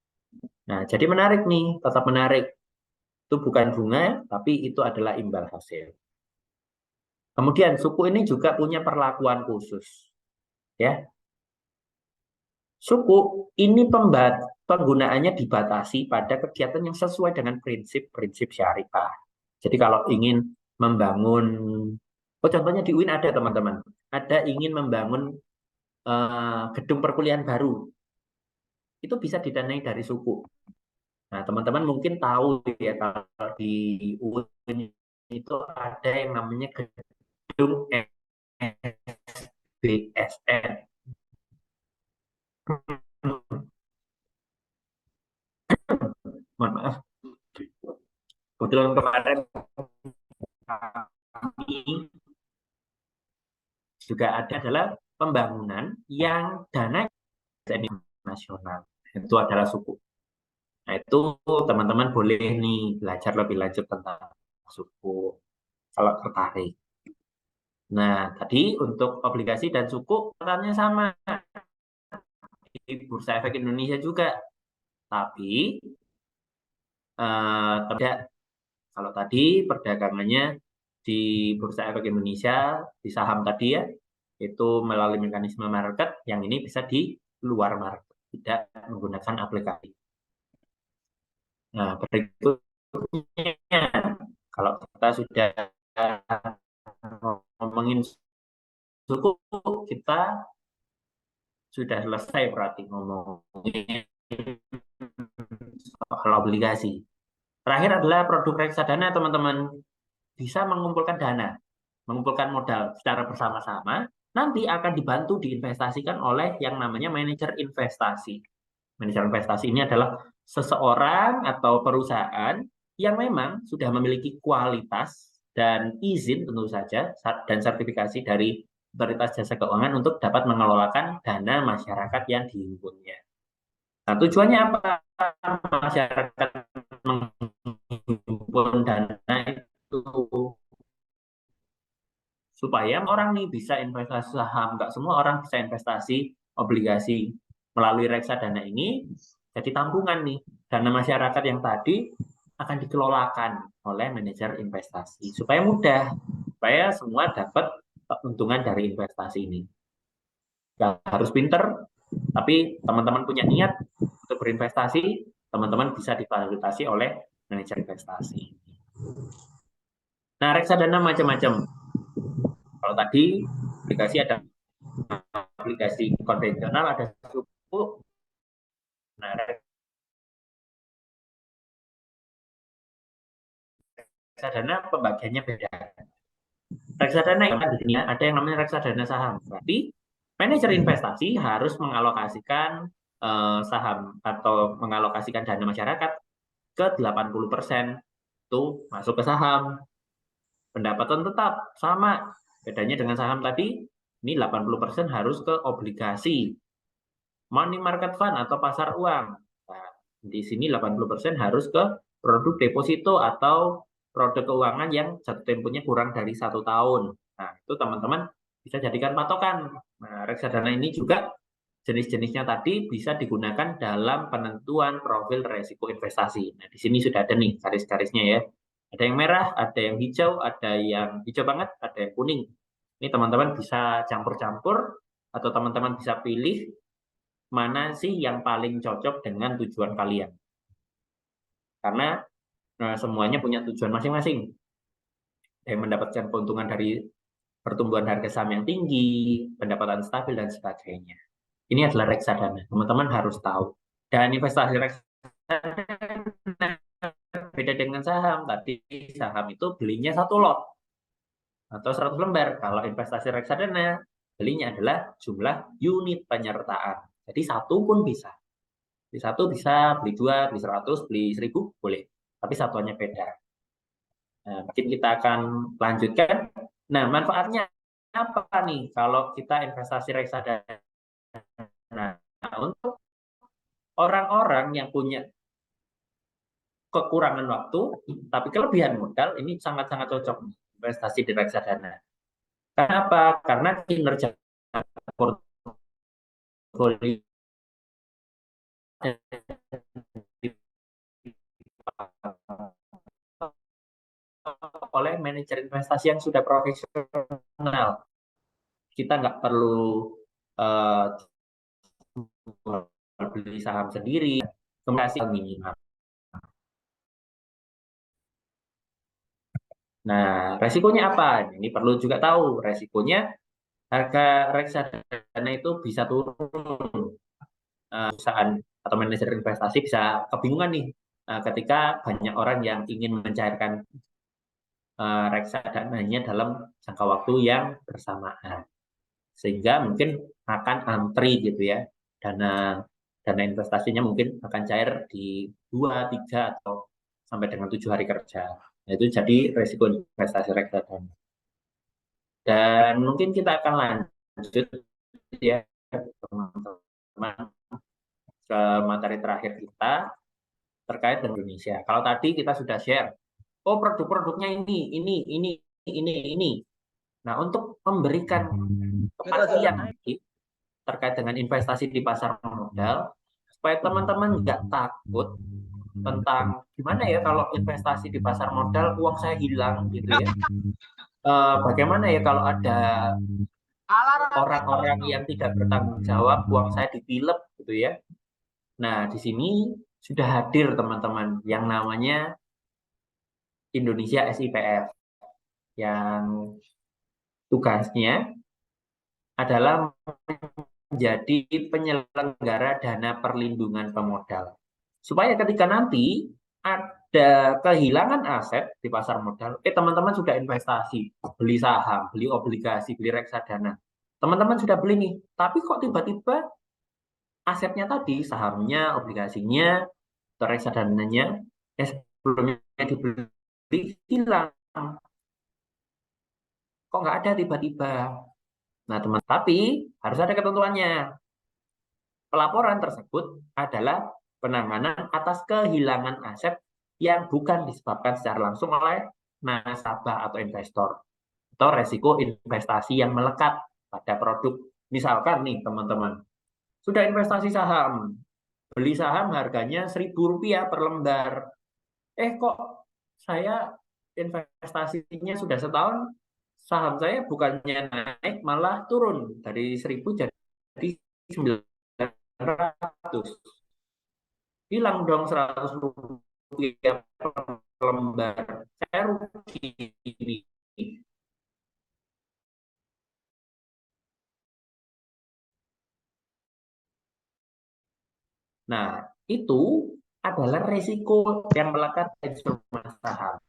Nah, jadi menarik nih, tetap menarik. Itu bukan bunga, tapi itu adalah imbal hasil. Kemudian suku ini juga punya perlakuan khusus. Ya. Suku ini penggunaannya dibatasi pada kegiatan yang sesuai dengan prinsip-prinsip syariah. Jadi kalau ingin membangun, contohnya di UIN ada teman-teman, ada ingin membangun gedung perkuliahan baru, itu bisa didanai dari suku. Nah, teman-teman mungkin tahu ya kalau di UIN itu ada yang namanya gedung SBSN. Mohon maaf. Kebetulan kemarin kami juga ada adalah pembangunan yang dana nasional. Itu adalah suku. Nah, itu teman-teman boleh nih belajar lebih lanjut tentang suku kalau tertarik. Nah, tadi untuk obligasi dan suku perannya sama di Bursa Efek Indonesia juga. Tapi tidak, kalau tadi perdagangannya di Bursa Efek Indonesia, di saham tadi ya, itu melalui mekanisme market, yang ini bisa di luar market, tidak menggunakan aplikasi. Nah, berikutnya, kalau kita sudah ngomongin suku, kita sudah selesai berarti ngomongin soal obligasi. Terakhir adalah produk reksadana, teman-teman. Bisa mengumpulkan dana, mengumpulkan modal secara bersama-sama, nanti akan dibantu diinvestasikan oleh yang namanya manajer investasi. Manajer investasi ini adalah seseorang atau perusahaan yang memang sudah memiliki kualitas dan izin tentu saja dan sertifikasi dari Otoritas Jasa Keuangan untuk dapat mengelolakan dana masyarakat yang dihimpunnya. Nah, tujuannya apa? Masyarakat menghimpun dana itu supaya orang nih bisa investasi saham, nggak semua orang bisa investasi obligasi. Melalui reksadana ini jadi tabungan nih, dana masyarakat yang tadi akan dikelolakan oleh manajer investasi supaya mudah, supaya semua dapat keuntungan dari investasi ini. Nggak harus pinter, tapi teman-teman punya niat untuk berinvestasi, teman-teman bisa difasilitasi oleh manajer investasi. Nah, reksadana macam-macam. Kalau tadi aplikasi ada aplikasi konvensional, ada suku. Nah, reksadana pembagiannya beda. Reksadana yang di sini ada yang namanya reksadana saham. Berarti manajer investasi harus mengalokasikan saham atau mengalokasikan dana masyarakat ke 80% itu masuk ke saham. Pendapatan tetap sama. Bedanya dengan saham tadi, ini 80% harus ke obligasi. Money market fund atau pasar uang. Nah, di sini 80% harus ke produk deposito atau produk keuangan yang jatuh temponya kurang dari 1 tahun. Nah, itu teman-teman bisa jadikan patokan. Nah, reksadana ini juga jenis-jenisnya tadi bisa digunakan dalam penentuan profil resiko investasi. Nah, di sini sudah ada nih garis-garisnya ya. Ada yang merah, ada yang hijau, ada yang hijau banget, ada yang kuning. Ini teman-teman bisa campur-campur atau teman-teman bisa pilih mana sih yang paling cocok dengan tujuan kalian. Karena semuanya punya tujuan masing-masing. Ada yang mendapatkan keuntungan dari pertumbuhan harga saham yang tinggi, pendapatan stabil, dan sebagainya. Ini adalah reksadana. Teman-teman harus tahu. Dan investasi reksadana beda dengan saham. Tadi saham itu belinya 1 lot atau 100 lembar. Kalau investasi reksadana, belinya adalah jumlah unit penyertaan. Jadi 1 pun bisa. Beli 1 bisa, beli 2, beli 100, beli 1000, boleh. Tapi satuannya beda. Nah, mungkin kita akan lanjutkan. Nah, manfaatnya apa nih kalau kita investasi reksadana? Nah, untuk orang-orang yang punya kekurangan waktu, tapi kelebihan modal, ini sangat-sangat cocok investasi di reksadana. Kenapa? Karena kinerja portfolio oleh manajer investasi yang sudah profesional. Kita nggak perlu beli saham sendiri, kemudian minimal. Nah, resikonya apa? Ini perlu juga tahu. Resikonya harga reksadana itu bisa turun. Perusahaan atau manajer investasi bisa kebingungan nih ketika banyak orang yang ingin mencairkan reksadananya dalam jangka waktu yang bersamaan. Sehingga mungkin akan antri gitu ya. Dana investasinya mungkin akan cair di 2, 3, atau sampai dengan 7 hari kerja. Nah, itu jadi resiko investasi reksadana. Dan mungkin kita akan lanjut ya teman-teman ke materi terakhir kita terkait dengan Indonesia. Kalau tadi kita sudah share, oh produk-produknya ini. Nah, untuk memberikan kepastian terkait dengan investasi di pasar modal, supaya teman-teman nggak takut tentang gimana ya kalau investasi di pasar modal uang saya hilang gitu ya. Bagaimana ya kalau ada orang-orang yang tidak bertanggung jawab, uang saya ditilep gitu ya. Nah, di sini sudah hadir teman-teman yang namanya Indonesia SIPF yang tugasnya adalah menjadi penyelenggara dana perlindungan pemodal. Supaya ketika nanti ada kehilangan aset di pasar modal, teman-teman sudah investasi, beli saham, beli obligasi, beli reksadana. Teman-teman sudah beli nih, tapi kok tiba-tiba asetnya tadi, sahamnya, obligasinya, atau reksadananya, sebelumnya dibeli, hilang. Kok nggak ada tiba-tiba? Nah, teman, tapi harus ada ketentuannya. Pelaporan tersebut adalah penanganan atas kehilangan aset yang bukan disebabkan secara langsung oleh nasabah atau investor, atau resiko investasi yang melekat pada produk. Misalkan nih teman-teman, sudah investasi saham, beli saham harganya Rp1.000 per lembar. Kok saya investasinya sudah setahun, saham saya bukannya naik malah turun dari 1.000 jadi 900. Hilang dong Rp100 per lembar. Saya rugi ini. Nah, itu adalah resiko yang melekat dari instrumen saham.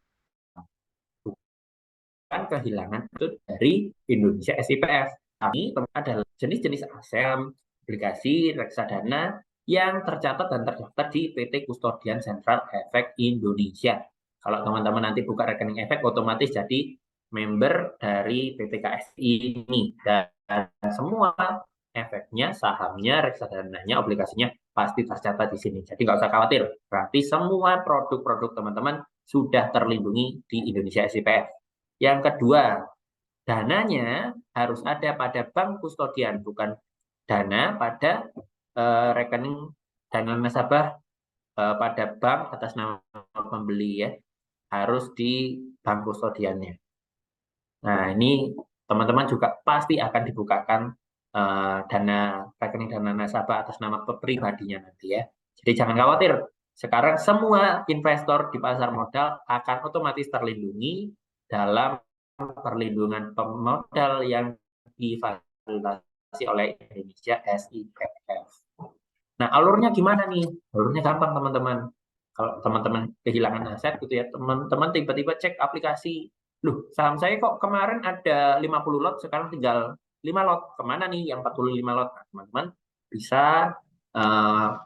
kehilangan itu dari Indonesia SIPF. Ini adalah jenis-jenis aset, obligasi, reksadana yang tercatat dan terdaftar di PT Kustodian Sentral Efek Indonesia. Kalau teman-teman nanti buka rekening efek, otomatis jadi member dari PT KSI ini. Dan semua efeknya, sahamnya, reksadananya, obligasinya pasti tercatat di sini. Jadi nggak usah khawatir. Berarti semua produk-produk teman-teman sudah terlindungi di Indonesia SIPF. Yang kedua, dananya harus ada pada bank kustodian, bukan dana pada rekening dana nasabah pada bank atas nama pembeli ya, harus di bank kustodiannya. Nah, ini teman-teman juga pasti akan dibukakan rekening dana nasabah atas nama pribadinya nanti ya. Jadi jangan khawatir, sekarang semua investor di pasar modal akan otomatis terlindungi dalam perlindungan pemodal yang difasilitasi oleh Indonesia SIPF. Nah, alurnya gimana nih? Alurnya gampang, teman-teman. Kalau teman-teman kehilangan aset gitu ya, teman-teman tiba-tiba cek aplikasi, loh, saham saya kok kemarin ada 50 lot, sekarang tinggal 5 lot. Kemana nih yang 45 lot? Nah, teman-teman bisa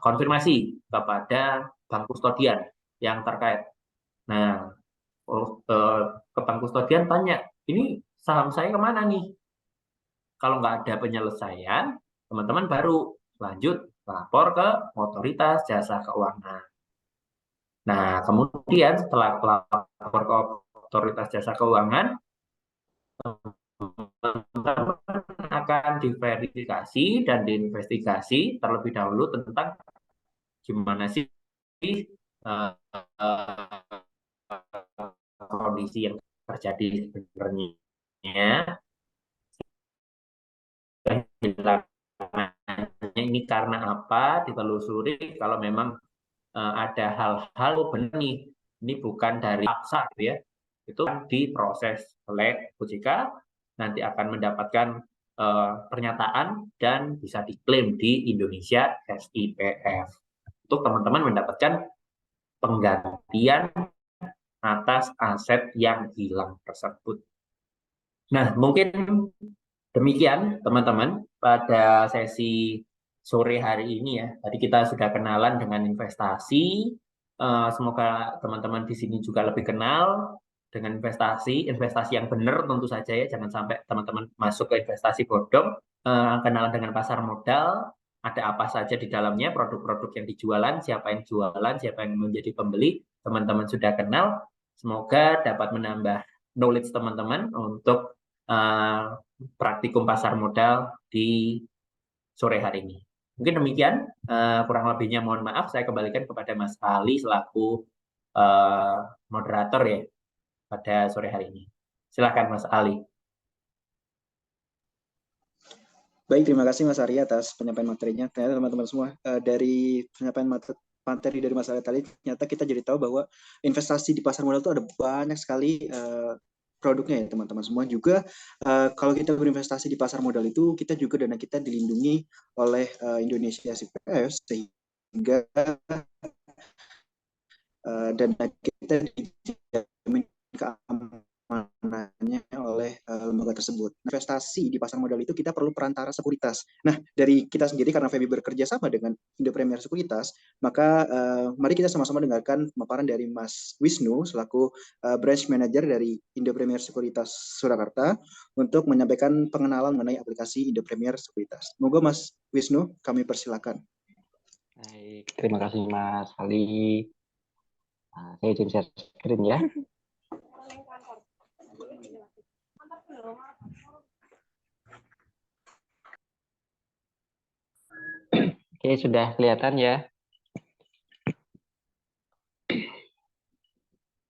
konfirmasi kepada bank kustodian yang terkait. Nah, ke bank kustodian tanya, ini saham saya kemana nih? Kalau nggak ada penyelesaian, teman-teman baru lanjut lapor ke otoritas jasa keuangan. Nah, kemudian setelah lapor ke otoritas jasa keuangan, teman-teman akan diverifikasi dan diinvestigasi terlebih dahulu tentang gimana sih kondisi yang terjadi sebenarnya, kehilangannya ini karena apa, ditelusuri. Kalau memang ada hal-hal benar nih, ini bukan dari paksa gitu ya, itu diproses oleh OJK, nanti akan mendapatkan pernyataan dan bisa diklaim di Indonesia SIPF. Untuk teman-teman mendapatkan penggantian atas aset yang hilang tersebut. Nah, mungkin demikian teman-teman pada sesi sore hari ini ya. Tadi kita sudah kenalan dengan investasi. Semoga teman-teman di sini juga lebih kenal dengan investasi yang benar tentu saja ya. Jangan sampai teman-teman masuk ke investasi bodong. Kenalan dengan pasar modal, ada apa saja di dalamnya, produk-produk yang dijualan, siapa yang jualan, siapa yang menjadi pembeli, teman-teman sudah kenal. Semoga dapat menambah knowledge teman-teman untuk praktikum pasar modal di sore hari ini. Mungkin demikian, kurang lebihnya mohon maaf, saya kembalikan kepada Mas Ali selaku moderator ya pada sore hari ini. Silakan Mas Ali. Baik, terima kasih Mas Arya atas penyampaian materinya. Ternyata teman-teman semua dari penyampaian materi dari Mas Arya tadi, ternyata kita jadi tahu bahwa investasi di pasar modal itu ada banyak sekali produknya ya teman-teman semua. Juga kalau kita berinvestasi di pasar modal itu, kita juga dana kita dilindungi oleh Indonesia SIPF, sehingga dana kita dijamin keamanannya oleh lembaga tersebut. Investasi di pasar modal itu kita perlu perantara sekuritas. Nah, dari kita sendiri karena FEBI bekerja sama dengan Indo Premier Sekuritas, maka mari kita sama-sama dengarkan pemaparan dari Mas Wisnu selaku branch manager dari Indo Premier Sekuritas Surakarta untuk menyampaikan pengenalan mengenai aplikasi Indo Premier Sekuritas. Moga Mas Wisnu, kami persilakan. Baik, terima kasih Mas Ali. Saya izin share screen ya. Oke, sudah kelihatan ya.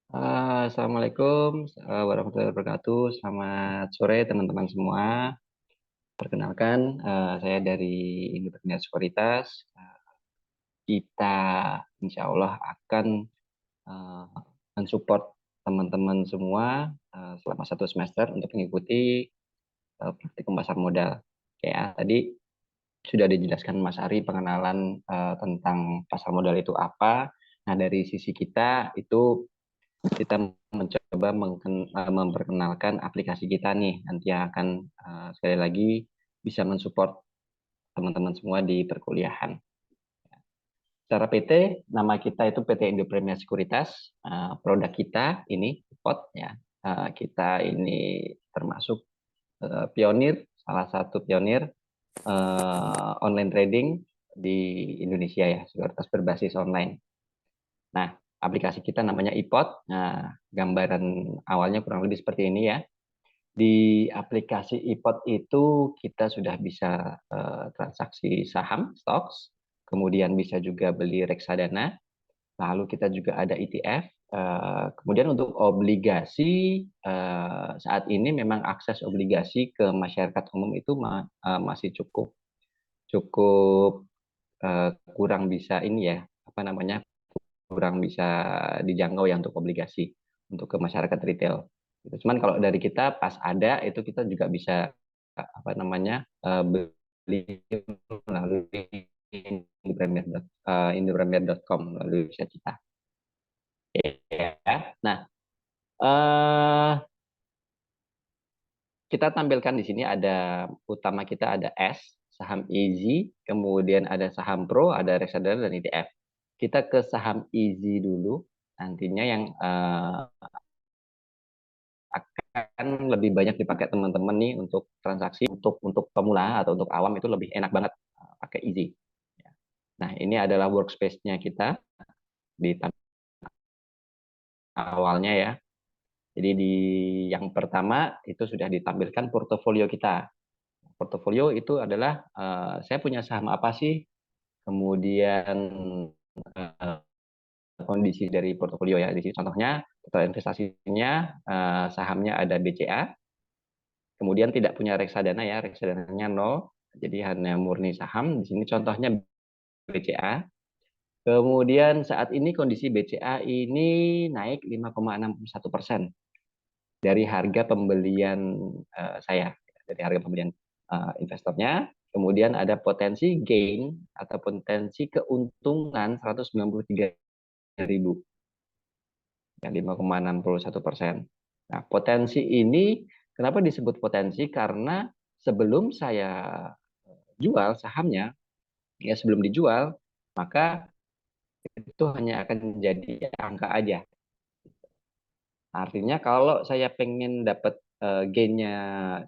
Assalamualaikum warahmatullahi wabarakatuh. Selamat sore teman-teman semua. Perkenalkan, saya dari Indo Premier Sekuritas. Kita insya Allah akan mensupport teman-teman semua selama 1 semester untuk mengikuti praktikum pasar modal. Kayak tadi sudah dijelaskan Mas Ari pengenalan tentang pasar modal itu apa. Nah, dari sisi kita itu kita mencoba memperkenalkan aplikasi kita nih, nanti yang akan sekali lagi bisa mensupport teman-teman semua di perkuliahan. Secara PT, nama kita itu PT Indo Premier Sekuritas. Produk kita ini IPOT ya. Kita ini termasuk pionir, salah satu pionir online trading di Indonesia ya, sekuritas berbasis online. Nah, aplikasi kita namanya IPOT. Nah, gambaran awalnya kurang lebih seperti ini ya. Di aplikasi IPOT itu kita sudah bisa transaksi saham, stocks, kemudian bisa juga beli reksadana, lalu kita juga ada ETF. Kemudian untuk obligasi, saat ini memang akses obligasi ke masyarakat umum itu masih cukup kurang bisa ini ya, kurang bisa dijangkau ya untuk obligasi untuk ke masyarakat retail. Cuman kalau dari kita pas ada itu kita juga bisa beli melalui indopremier.com melalui website kita. Ya. Nah, kita tampilkan di sini ada utama kita ada S, saham Easy, kemudian ada saham Pro, ada reksadana dan ETF. Kita ke saham Easy dulu, nantinya yang akan lebih banyak dipakai teman-teman nih untuk transaksi untuk pemula atau untuk awam itu lebih enak banget pakai Easy. Nah, ini adalah workspace-nya kita di awalnya ya. Jadi di yang pertama itu sudah ditampilkan portofolio kita. Portofolio itu adalah saya punya saham apa sih, kemudian kondisi dari portofolio ya. Di sini contohnya total investasinya sahamnya ada BCA, kemudian tidak punya reksadana ya, reksadananya 0, jadi hanya murni saham. Di sini contohnya BCA. Kemudian saat ini kondisi BCA ini naik 5,61% dari harga pembelian saya, dari harga pembelian investornya. Kemudian ada potensi gain atau potensi keuntungan 193.000, ya 5,61%. Nah, potensi ini kenapa disebut potensi? Karena sebelum saya jual sahamnya, ya sebelum dijual, maka itu hanya akan jadi angka aja. Artinya kalau saya pengen dapat gainnya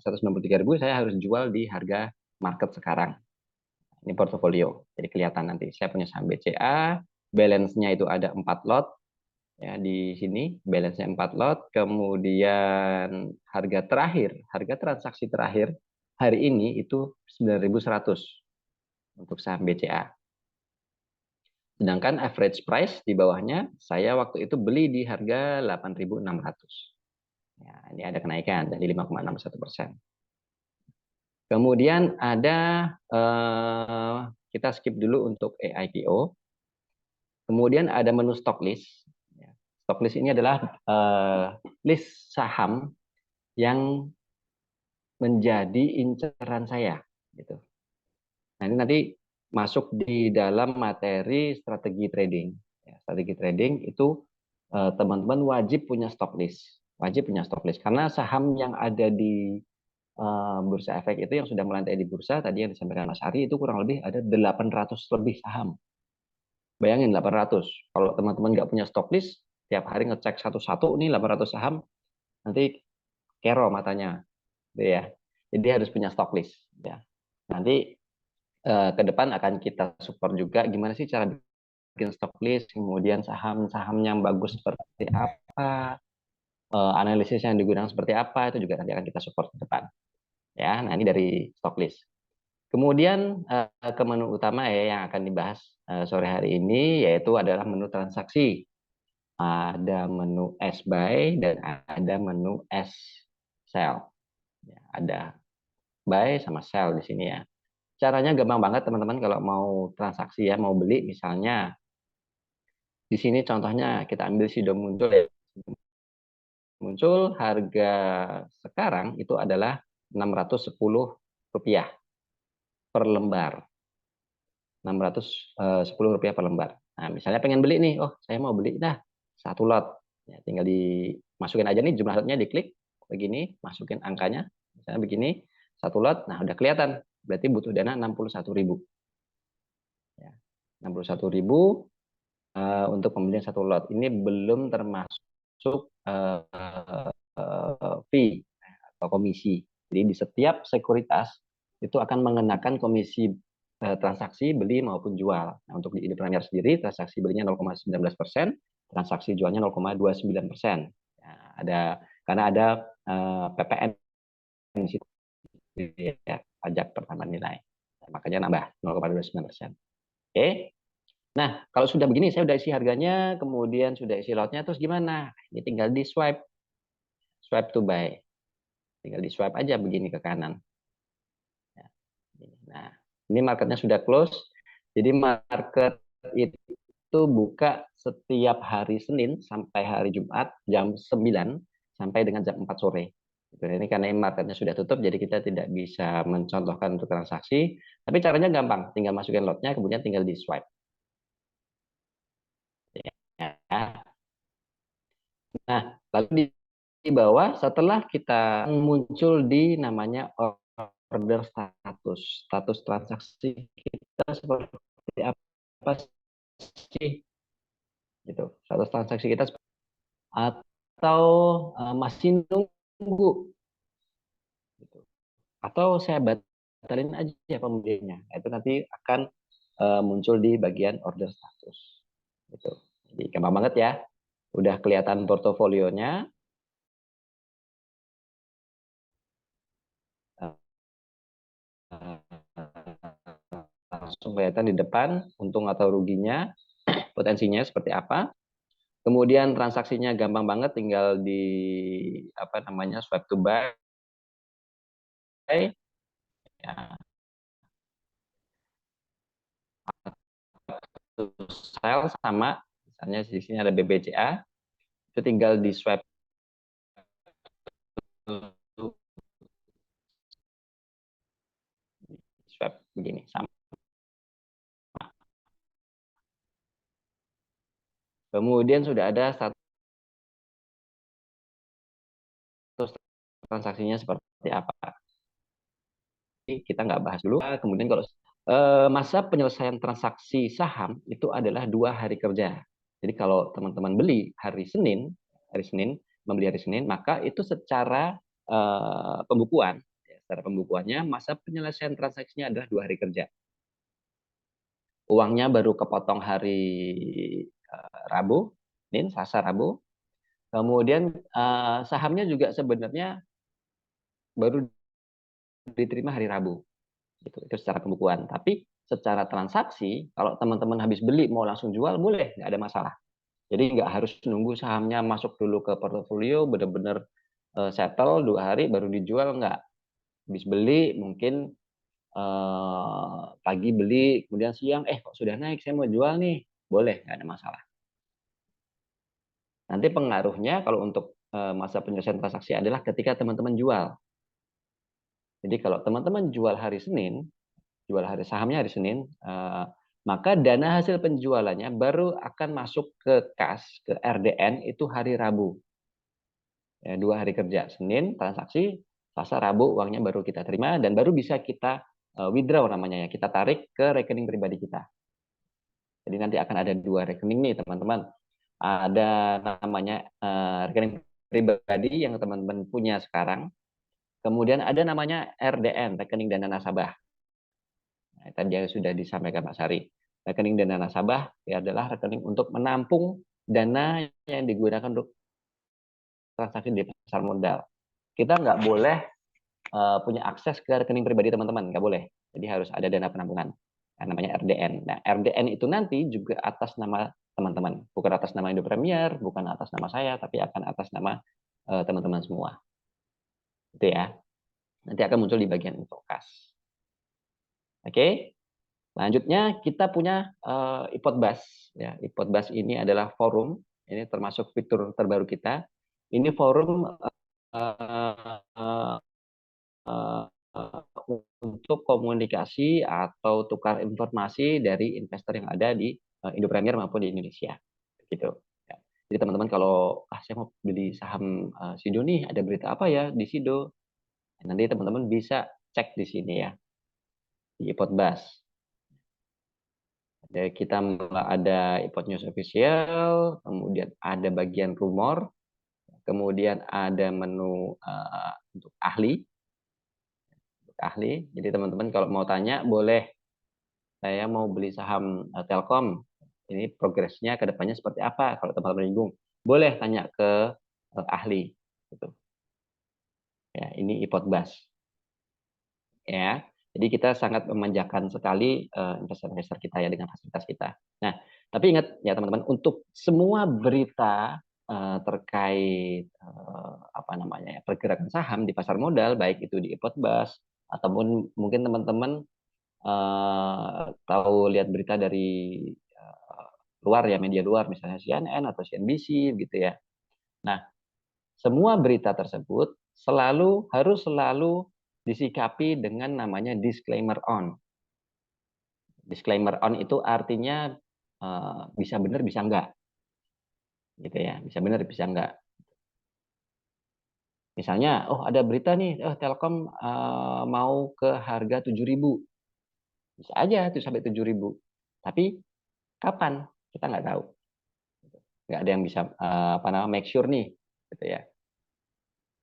193.000, saya harus jual di harga market sekarang. Ini portofolio, jadi kelihatan nanti. Saya punya saham BCA, balance-nya itu ada 4 lot. Ya, di sini balance-nya 4 lot, kemudian harga transaksi terakhir hari ini itu 9.100 untuk saham BCA. Sedangkan average price di bawahnya, saya waktu itu beli di harga 8.600. Ya, ini ada kenaikan dari 5,61%. Kemudian ada, kita skip dulu untuk IPO. Kemudian ada menu stock list. Stock list ini adalah list saham yang menjadi inceran saya. Gitu. Nah, ini nanti masuk di dalam materi strategi trading. Ya, strategi trading itu teman-teman wajib punya stock list. Wajib punya stock list. Karena saham yang ada di Bursa Efek itu yang sudah melantai di bursa, tadi yang disampaikan Mas Ari, itu kurang lebih ada 800 lebih saham. Bayangin 800. Kalau teman-teman nggak punya stock list, tiap hari ngecek satu-satu nih 800 saham, nanti kero matanya. Ya. Jadi harus punya stock list. Ya. Nanti ke depan akan kita support juga gimana sih cara bikin stock list, kemudian saham-saham yang bagus seperti apa, analisis yang digunakan seperti apa, itu juga nanti akan kita support ke depan. Ya, nah ini dari stock list. Kemudian ke menu utama ya yang akan dibahas sore hari ini, yaitu adalah menu transaksi. Ada menu S buy dan ada menu S sell. Ya, ada buy sama sell di sini ya. Caranya gampang banget teman-teman kalau mau transaksi ya, mau beli misalnya. Di sini contohnya kita ambil Sido muncul ya. Muncul harga sekarang itu adalah Rp610 per lembar. Rp610 per lembar. Nah, misalnya pengen beli nih, oh saya mau beli dah 1 lot. Ya, tinggal dimasukin aja nih jumlah lotnya, diklik begini, masukin angkanya, misalnya begini, 1 lot, nah udah kelihatan, berarti butuh dana 61.000. Ya, 61.000 untuk pembelian 1 lot. Ini belum termasuk fee atau komisi. Jadi di setiap sekuritas itu akan mengenakan komisi transaksi beli maupun jual. Nah, untuk di Indopremier sendiri transaksi belinya 0,19%, transaksi jualnya 0,29%. Ya, karena ada PPN di situ, ya, pajak pertambahan nilai. Makanya nambah 0,29%. Oke. Nah, kalau sudah begini, saya sudah isi harganya, kemudian sudah isi lotnya, terus gimana? Ini tinggal di swipe to buy. Tinggal di swipe aja begini ke kanan. Nah, ini marketnya sudah close. Jadi market itu buka setiap hari Senin sampai hari Jumat jam 9 sampai dengan jam 4 sore. Ini karena marketnya sudah tutup, jadi kita tidak bisa mencontohkan untuk transaksi. Tapi caranya gampang, tinggal masukin lotnya, kemudian tinggal di swipe. Nah, lalu di bawah setelah kita muncul di namanya order status transaksi kita seperti apa sih? Gitu. Status transaksi kita atau masih nunggu, gitu. Atau saya batalin aja pembeliannya. Itu nanti akan muncul di bagian order status. Gitu. Jadi gampang banget ya. Udah kelihatan portofolionya. Langsung kelihatan di depan untung atau ruginya, potensinya seperti apa. Kemudian transaksinya gampang banget, tinggal di swipe to buy. Ya. Sell sama, misalnya di sini ada BBCA, itu tinggal di swipe begini sama. Kemudian sudah ada status transaksinya seperti apa. Kita nggak bahas dulu. Kemudian kalau masa penyelesaian transaksi saham itu adalah 2 hari kerja. Jadi kalau teman-teman beli hari Senin, membeli hari Senin, maka itu secara pembukuan, secara pembukuannya masa penyelesaian transaksinya adalah 2 hari kerja. Uangnya baru kepotong hari Rabu, Senin, Selasa, Rabu. Kemudian sahamnya juga sebenarnya baru diterima hari Rabu. Itu secara pembukuan. Tapi secara transaksi, kalau teman-teman habis beli mau langsung jual, boleh, nggak ada masalah. Jadi nggak harus nunggu sahamnya masuk dulu ke portofolio, benar-benar settle 2 hari baru dijual, nggak. Habis beli mungkin pagi beli, kemudian siang, kok sudah naik, saya mau jual nih, boleh, nggak ada masalah. Nanti pengaruhnya kalau untuk masa penyelesaian transaksi adalah ketika teman-teman jual. Jadi kalau teman-teman jual hari Senin, jual hari sahamnya hari Senin, maka dana hasil penjualannya baru akan masuk ke kas, ke RDN itu hari Rabu. Ya, 2 hari kerja, Senin transaksi, Selasa, Rabu uangnya baru kita terima dan baru bisa kita withdraw namanya ya, kita tarik ke rekening pribadi kita. Jadi nanti akan ada 2 rekening nih teman-teman. Ada namanya rekening pribadi yang teman-teman punya sekarang. Kemudian ada namanya RDN, rekening dana nasabah. Nah, tadi sudah disampaikan Pak Sari. Rekening dana nasabah adalah rekening untuk menampung dana yang digunakan untuk transaksi di pasar modal. Kita nggak boleh punya akses ke rekening pribadi teman-teman, nggak boleh. Jadi harus ada dana penampungan. Nah, namanya RDN. Nah, RDN itu nanti juga atas nama teman-teman, bukan atas nama Indopremier, bukan atas nama saya, tapi akan atas nama teman-teman semua. Itu ya. Nanti akan muncul di bagian info kas. Oke. Selanjutnya kita punya iPodBus. Ya, iPodBus ini adalah forum. Ini termasuk fitur terbaru kita. Ini forum untuk komunikasi atau tukar informasi dari investor yang ada di Indopremier maupun di Indonesia. Gitu. Ya. Jadi teman-teman kalau saya mau beli saham Sido nih, ada berita apa ya di Sido? Nanti teman-teman bisa cek di sini ya, di iPodBus. Kita ada iPod News Official, kemudian ada bagian rumor, kemudian ada menu untuk ahli. Jadi teman-teman kalau mau tanya boleh, saya mau beli saham Telkom, ini progresnya ke depannya seperti apa? Kalau teman-teman bingung, boleh tanya ke ahli. Gitu. Ya, ini iPodBus. Ya, jadi kita sangat memanjakan sekali investor-investor kita ya dengan fasilitas kita. Nah, tapi ingat ya teman-teman, untuk semua berita terkait pergerakan saham di pasar modal, baik itu di iPodBus ataupun mungkin teman-teman tahu lihat berita dari luar ya, media luar, misalnya CNN atau CNBC gitu ya. Nah, semua berita tersebut harus selalu disikapi dengan namanya disclaimer on. Disclaimer on itu artinya bisa benar bisa enggak. Gitu ya, bisa benar bisa enggak. Misalnya, ada berita nih, Telkom mau ke harga 7.000. Bisa aja tuh sampai 7.000. Tapi kapan? Kita nggak tahu. Nggak ada yang bisa make sure nih, gitu ya.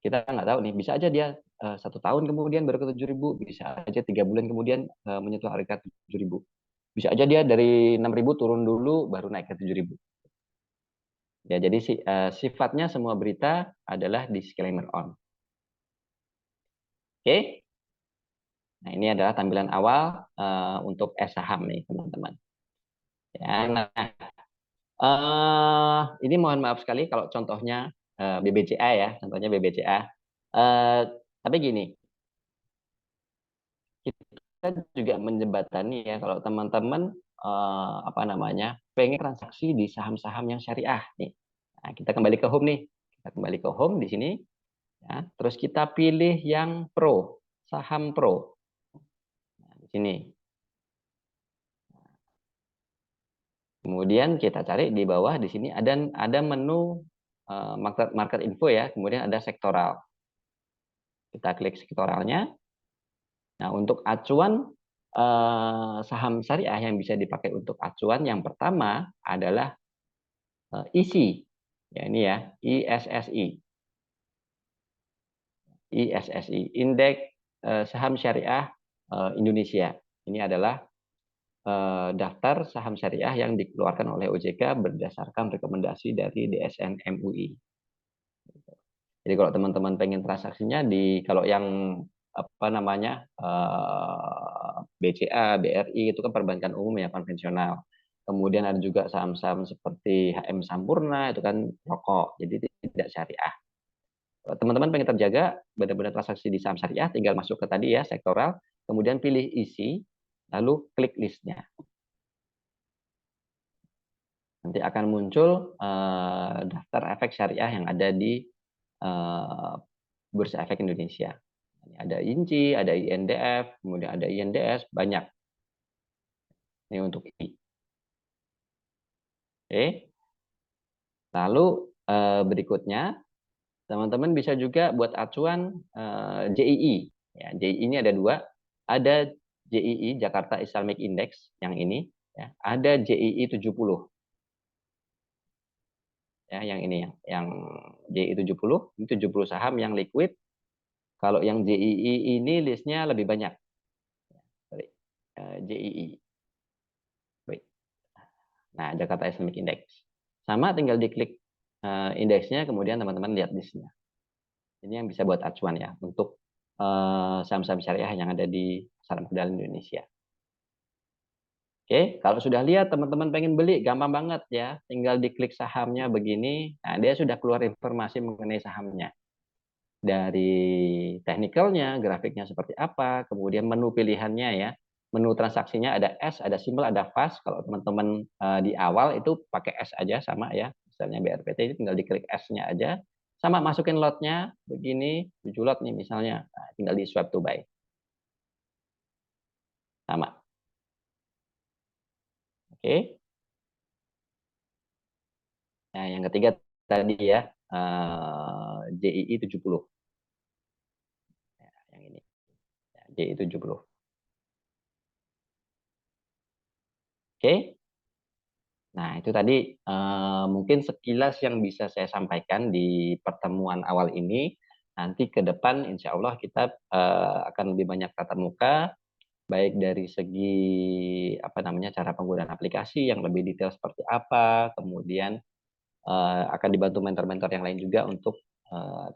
Kita nggak tahu nih, bisa aja dia 1 tahun kemudian baru ke 7.000, bisa aja 3 bulan kemudian menyentuh harga 7.000. Bisa aja dia dari 6.000 turun dulu baru naik ke 7.000. Ya, jadi sifatnya semua berita adalah disclaimer on. Oke. Nah, ini adalah tampilan awal untuk saham nih, teman-teman. Ya, nah, ini mohon maaf sekali kalau contohnya BBCA ya, contohnya BBCA. Tapi gini, kita juga menjembatani ya kalau teman-teman pengen transaksi di saham-saham yang syariah nih. Nah, kita kembali ke home nih. Kita kembali ke home di sini. Ya, terus kita pilih yang pro, saham pro. Nah, di sini. Kemudian kita cari di bawah di sini ada menu market info ya, kemudian ada sektoral. Kita klik sektoralnya. Nah, untuk acuan saham syariah yang bisa dipakai untuk acuan yang pertama adalah ISI. Ya, ini ya, ISSI. ISSI, Indeks Saham Syariah Indonesia. Ini adalah daftar saham syariah yang dikeluarkan oleh OJK berdasarkan rekomendasi dari DSN MUI. Jadi kalau teman-teman pengen transaksinya kalau yang BCA, BRI itu kan perbankan umum ya, konvensional. Kemudian ada juga saham-saham seperti HM Sampurna, itu kan rokok, jadi tidak syariah. Teman-teman pengen terjaga benar-benar transaksi di saham syariah, tinggal masuk ke tadi ya, sektoral, kemudian pilih isi, lalu klik listnya. Nanti akan muncul daftar efek syariah yang ada di Bursa Efek Indonesia. Ada INCI, ada INDF, kemudian ada INDS, banyak. Ini untuk I. Oke. Lalu berikutnya, teman-teman bisa juga buat acuan JII. Ya, JII ini ada 2. Ada JII, Jakarta Islamic Index, yang ini. Ya. Ada JII 70. Ya, yang ini yang JII 70, ini 70 saham yang liquid. Kalau yang JII ini listnya lebih banyak. JII. Baik. Nah, Jakarta Islamic Index. Sama tinggal diklik indeksnya, kemudian teman-teman lihat listnya. Ini yang bisa buat acuan ya untuk saham-saham syariah yang ada di pasar modal Indonesia. Oke, kalau sudah lihat teman-teman pengen beli, gampang banget ya. Tinggal diklik sahamnya begini, nah dia sudah keluar informasi mengenai sahamnya. Dari technicalnya, grafiknya seperti apa, kemudian menu pilihannya ya. Menu transaksinya ada S, ada simbol, ada fast. Kalau teman-teman di awal itu pakai S aja sama ya. Misalnya BRPT ini tinggal diklik S-nya aja. Sama masukin lotnya, begini, 7 lot nih misalnya. Nah, tinggal di swipe to buy. Sama. Oke. Nah, yang ketiga tadi ya, JII 70. Ya, yang ini. Ya, JII 70. Oke. Nah, itu tadi mungkin sekilas yang bisa saya sampaikan di pertemuan awal ini. Nanti ke depan insya Allah kita akan lebih banyak tatap muka, baik dari segi cara penggunaan aplikasi yang lebih detail seperti apa, kemudian akan dibantu mentor-mentor yang lain juga untuk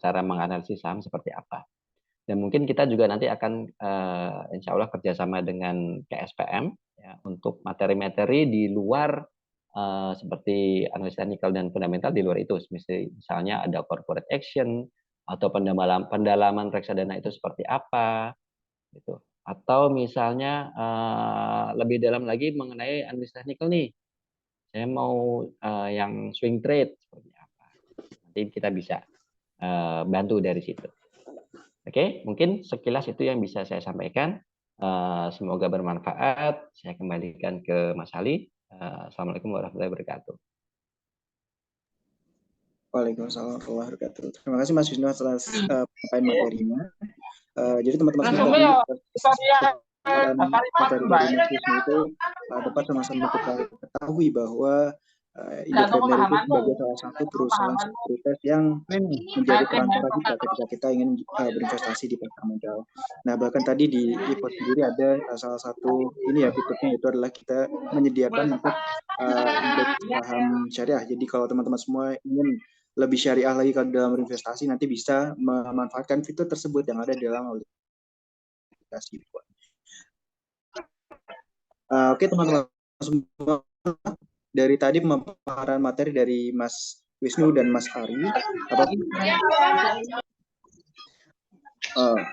cara menganalisis saham seperti apa. Dan mungkin kita juga nanti akan insya Allah kerjasama dengan KSPM ya, untuk materi-materi di luar seperti analis teknikal dan fundamental di luar itu. Misalnya ada corporate action atau pendalaman reksadana itu seperti apa, gitu. Atau misalnya lebih dalam lagi mengenai analis teknikal nih, saya mau yang swing trade seperti apa. Nanti kita bisa bantu dari situ. Oke, mungkin sekilas itu yang bisa saya sampaikan. Semoga bermanfaat. Saya kembalikan ke Mas Ali. Assalamualaikum warahmatullahi wabarakatuh. Waalaikumsalam warahmatullahi wabarakatuh. Terima kasih Mas Wisnu atas penyampaian materinya. Jadi teman-teman semua materi dari Mas Wisnu itu dapat sama-sama kita ketahui bahwa Independer itu sebagai salah satu perusahaan sekuritas yang menjadi perantara kita ketika kita ingin berinvestasi di pasar modal. Nah, bahkan tadi di IPOS sendiri ada salah satu fiturnya, itu adalah kita menyediakan untuk indeks saham syariah. Jadi kalau teman-teman semua ingin lebih syariah lagi kalau dalam berinvestasi, nanti bisa memanfaatkan fitur tersebut yang ada dalam aplikasi. Oke teman-teman semua, dari tadi pemaparan materi dari Mas Wisnu dan Mas Ari,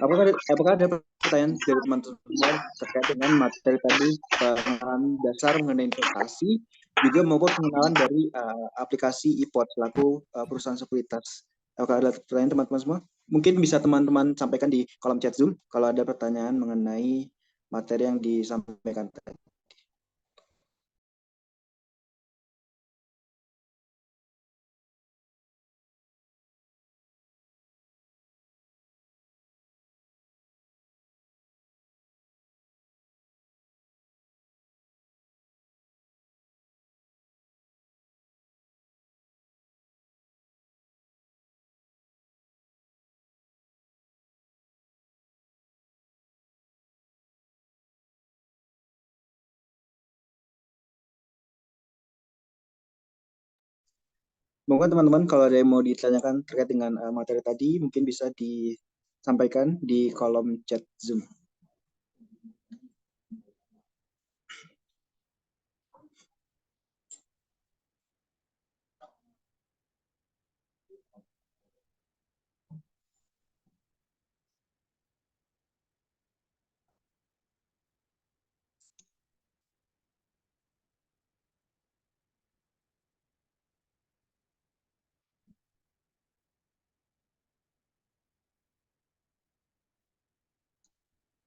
apakah ada pertanyaan dari teman-teman terkait dengan materi tadi, pengenalan dasar mengenai investasi, juga maupun pengenalan dari aplikasi iPod selaku perusahaan sekuritas? Apakah ada pertanyaan teman-teman semua? Mungkin bisa teman-teman sampaikan di kolom chat Zoom kalau ada pertanyaan mengenai materi yang disampaikan tadi. Mungkin teman-teman kalau ada yang mau ditanyakan terkait dengan materi tadi, mungkin bisa disampaikan di kolom chat Zoom.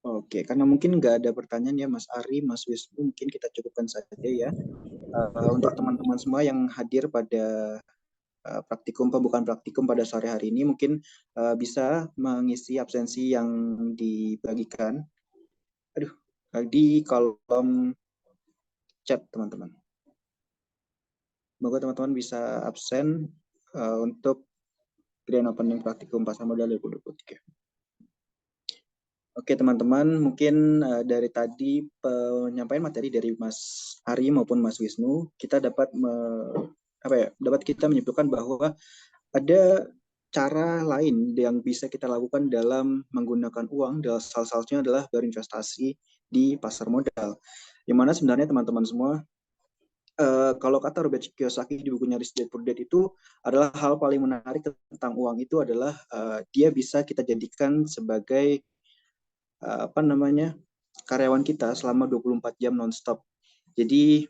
Oke, karena mungkin nggak ada pertanyaan ya Mas Ari, Mas Wisnu, mungkin kita cukupkan saja ya. Untuk teman-teman semua yang hadir pada pembukaan praktikum pada sore hari ini, mungkin bisa mengisi absensi yang dibagikan di kolom chat teman-teman. Semoga teman-teman bisa absen untuk grand opening praktikum pasar modal 2023. Oke teman-teman, mungkin dari tadi penyampaian materi dari Mas Ari maupun Mas Wisnu, kita dapat kita menyimpulkan bahwa ada cara lain yang bisa kita lakukan dalam menggunakan uang, salah satunya adalah berinvestasi di pasar modal. Yang mana sebenarnya teman-teman semua, kalau kata Robert Kiyosaki di bukunya Rich Dad Poor Dad itu adalah hal paling menarik tentang uang itu adalah dia bisa kita jadikan sebagai karyawan kita selama 24 jam nonstop. Jadi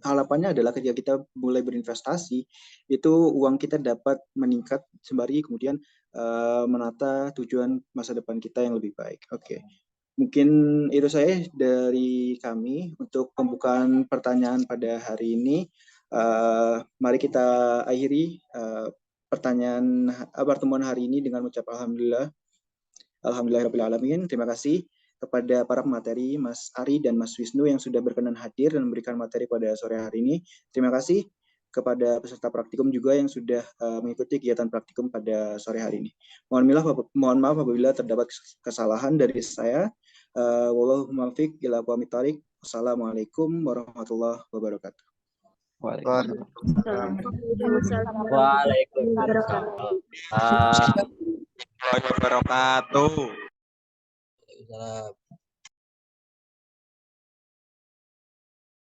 harapannya adalah ketika kita mulai berinvestasi, itu uang kita dapat meningkat sembari kemudian menata tujuan masa depan kita yang lebih baik. Oke. Mungkin itu saya dari kami untuk pembukaan pertanyaan pada hari ini. Mari kita akhiri pertemuan hari ini dengan mengucap alhamdulillah. Alhamdulillahirabbil alamin. Terima kasih kepada para pemateri Mas Ari dan Mas Wisnu yang sudah berkenan hadir dan memberikan materi pada sore hari ini. Terima kasih kepada peserta praktikum juga yang sudah mengikuti kegiatan praktikum pada sore hari ini. Mohon maaf apabila terdapat kesalahan dari saya. Wallahu muwaffiq ila aqwamit thoriq. Wassalamualaikum warahmatullahi wabarakatuh. Waalaikumsalam. Waalaikumsalam. Wabarakatuh.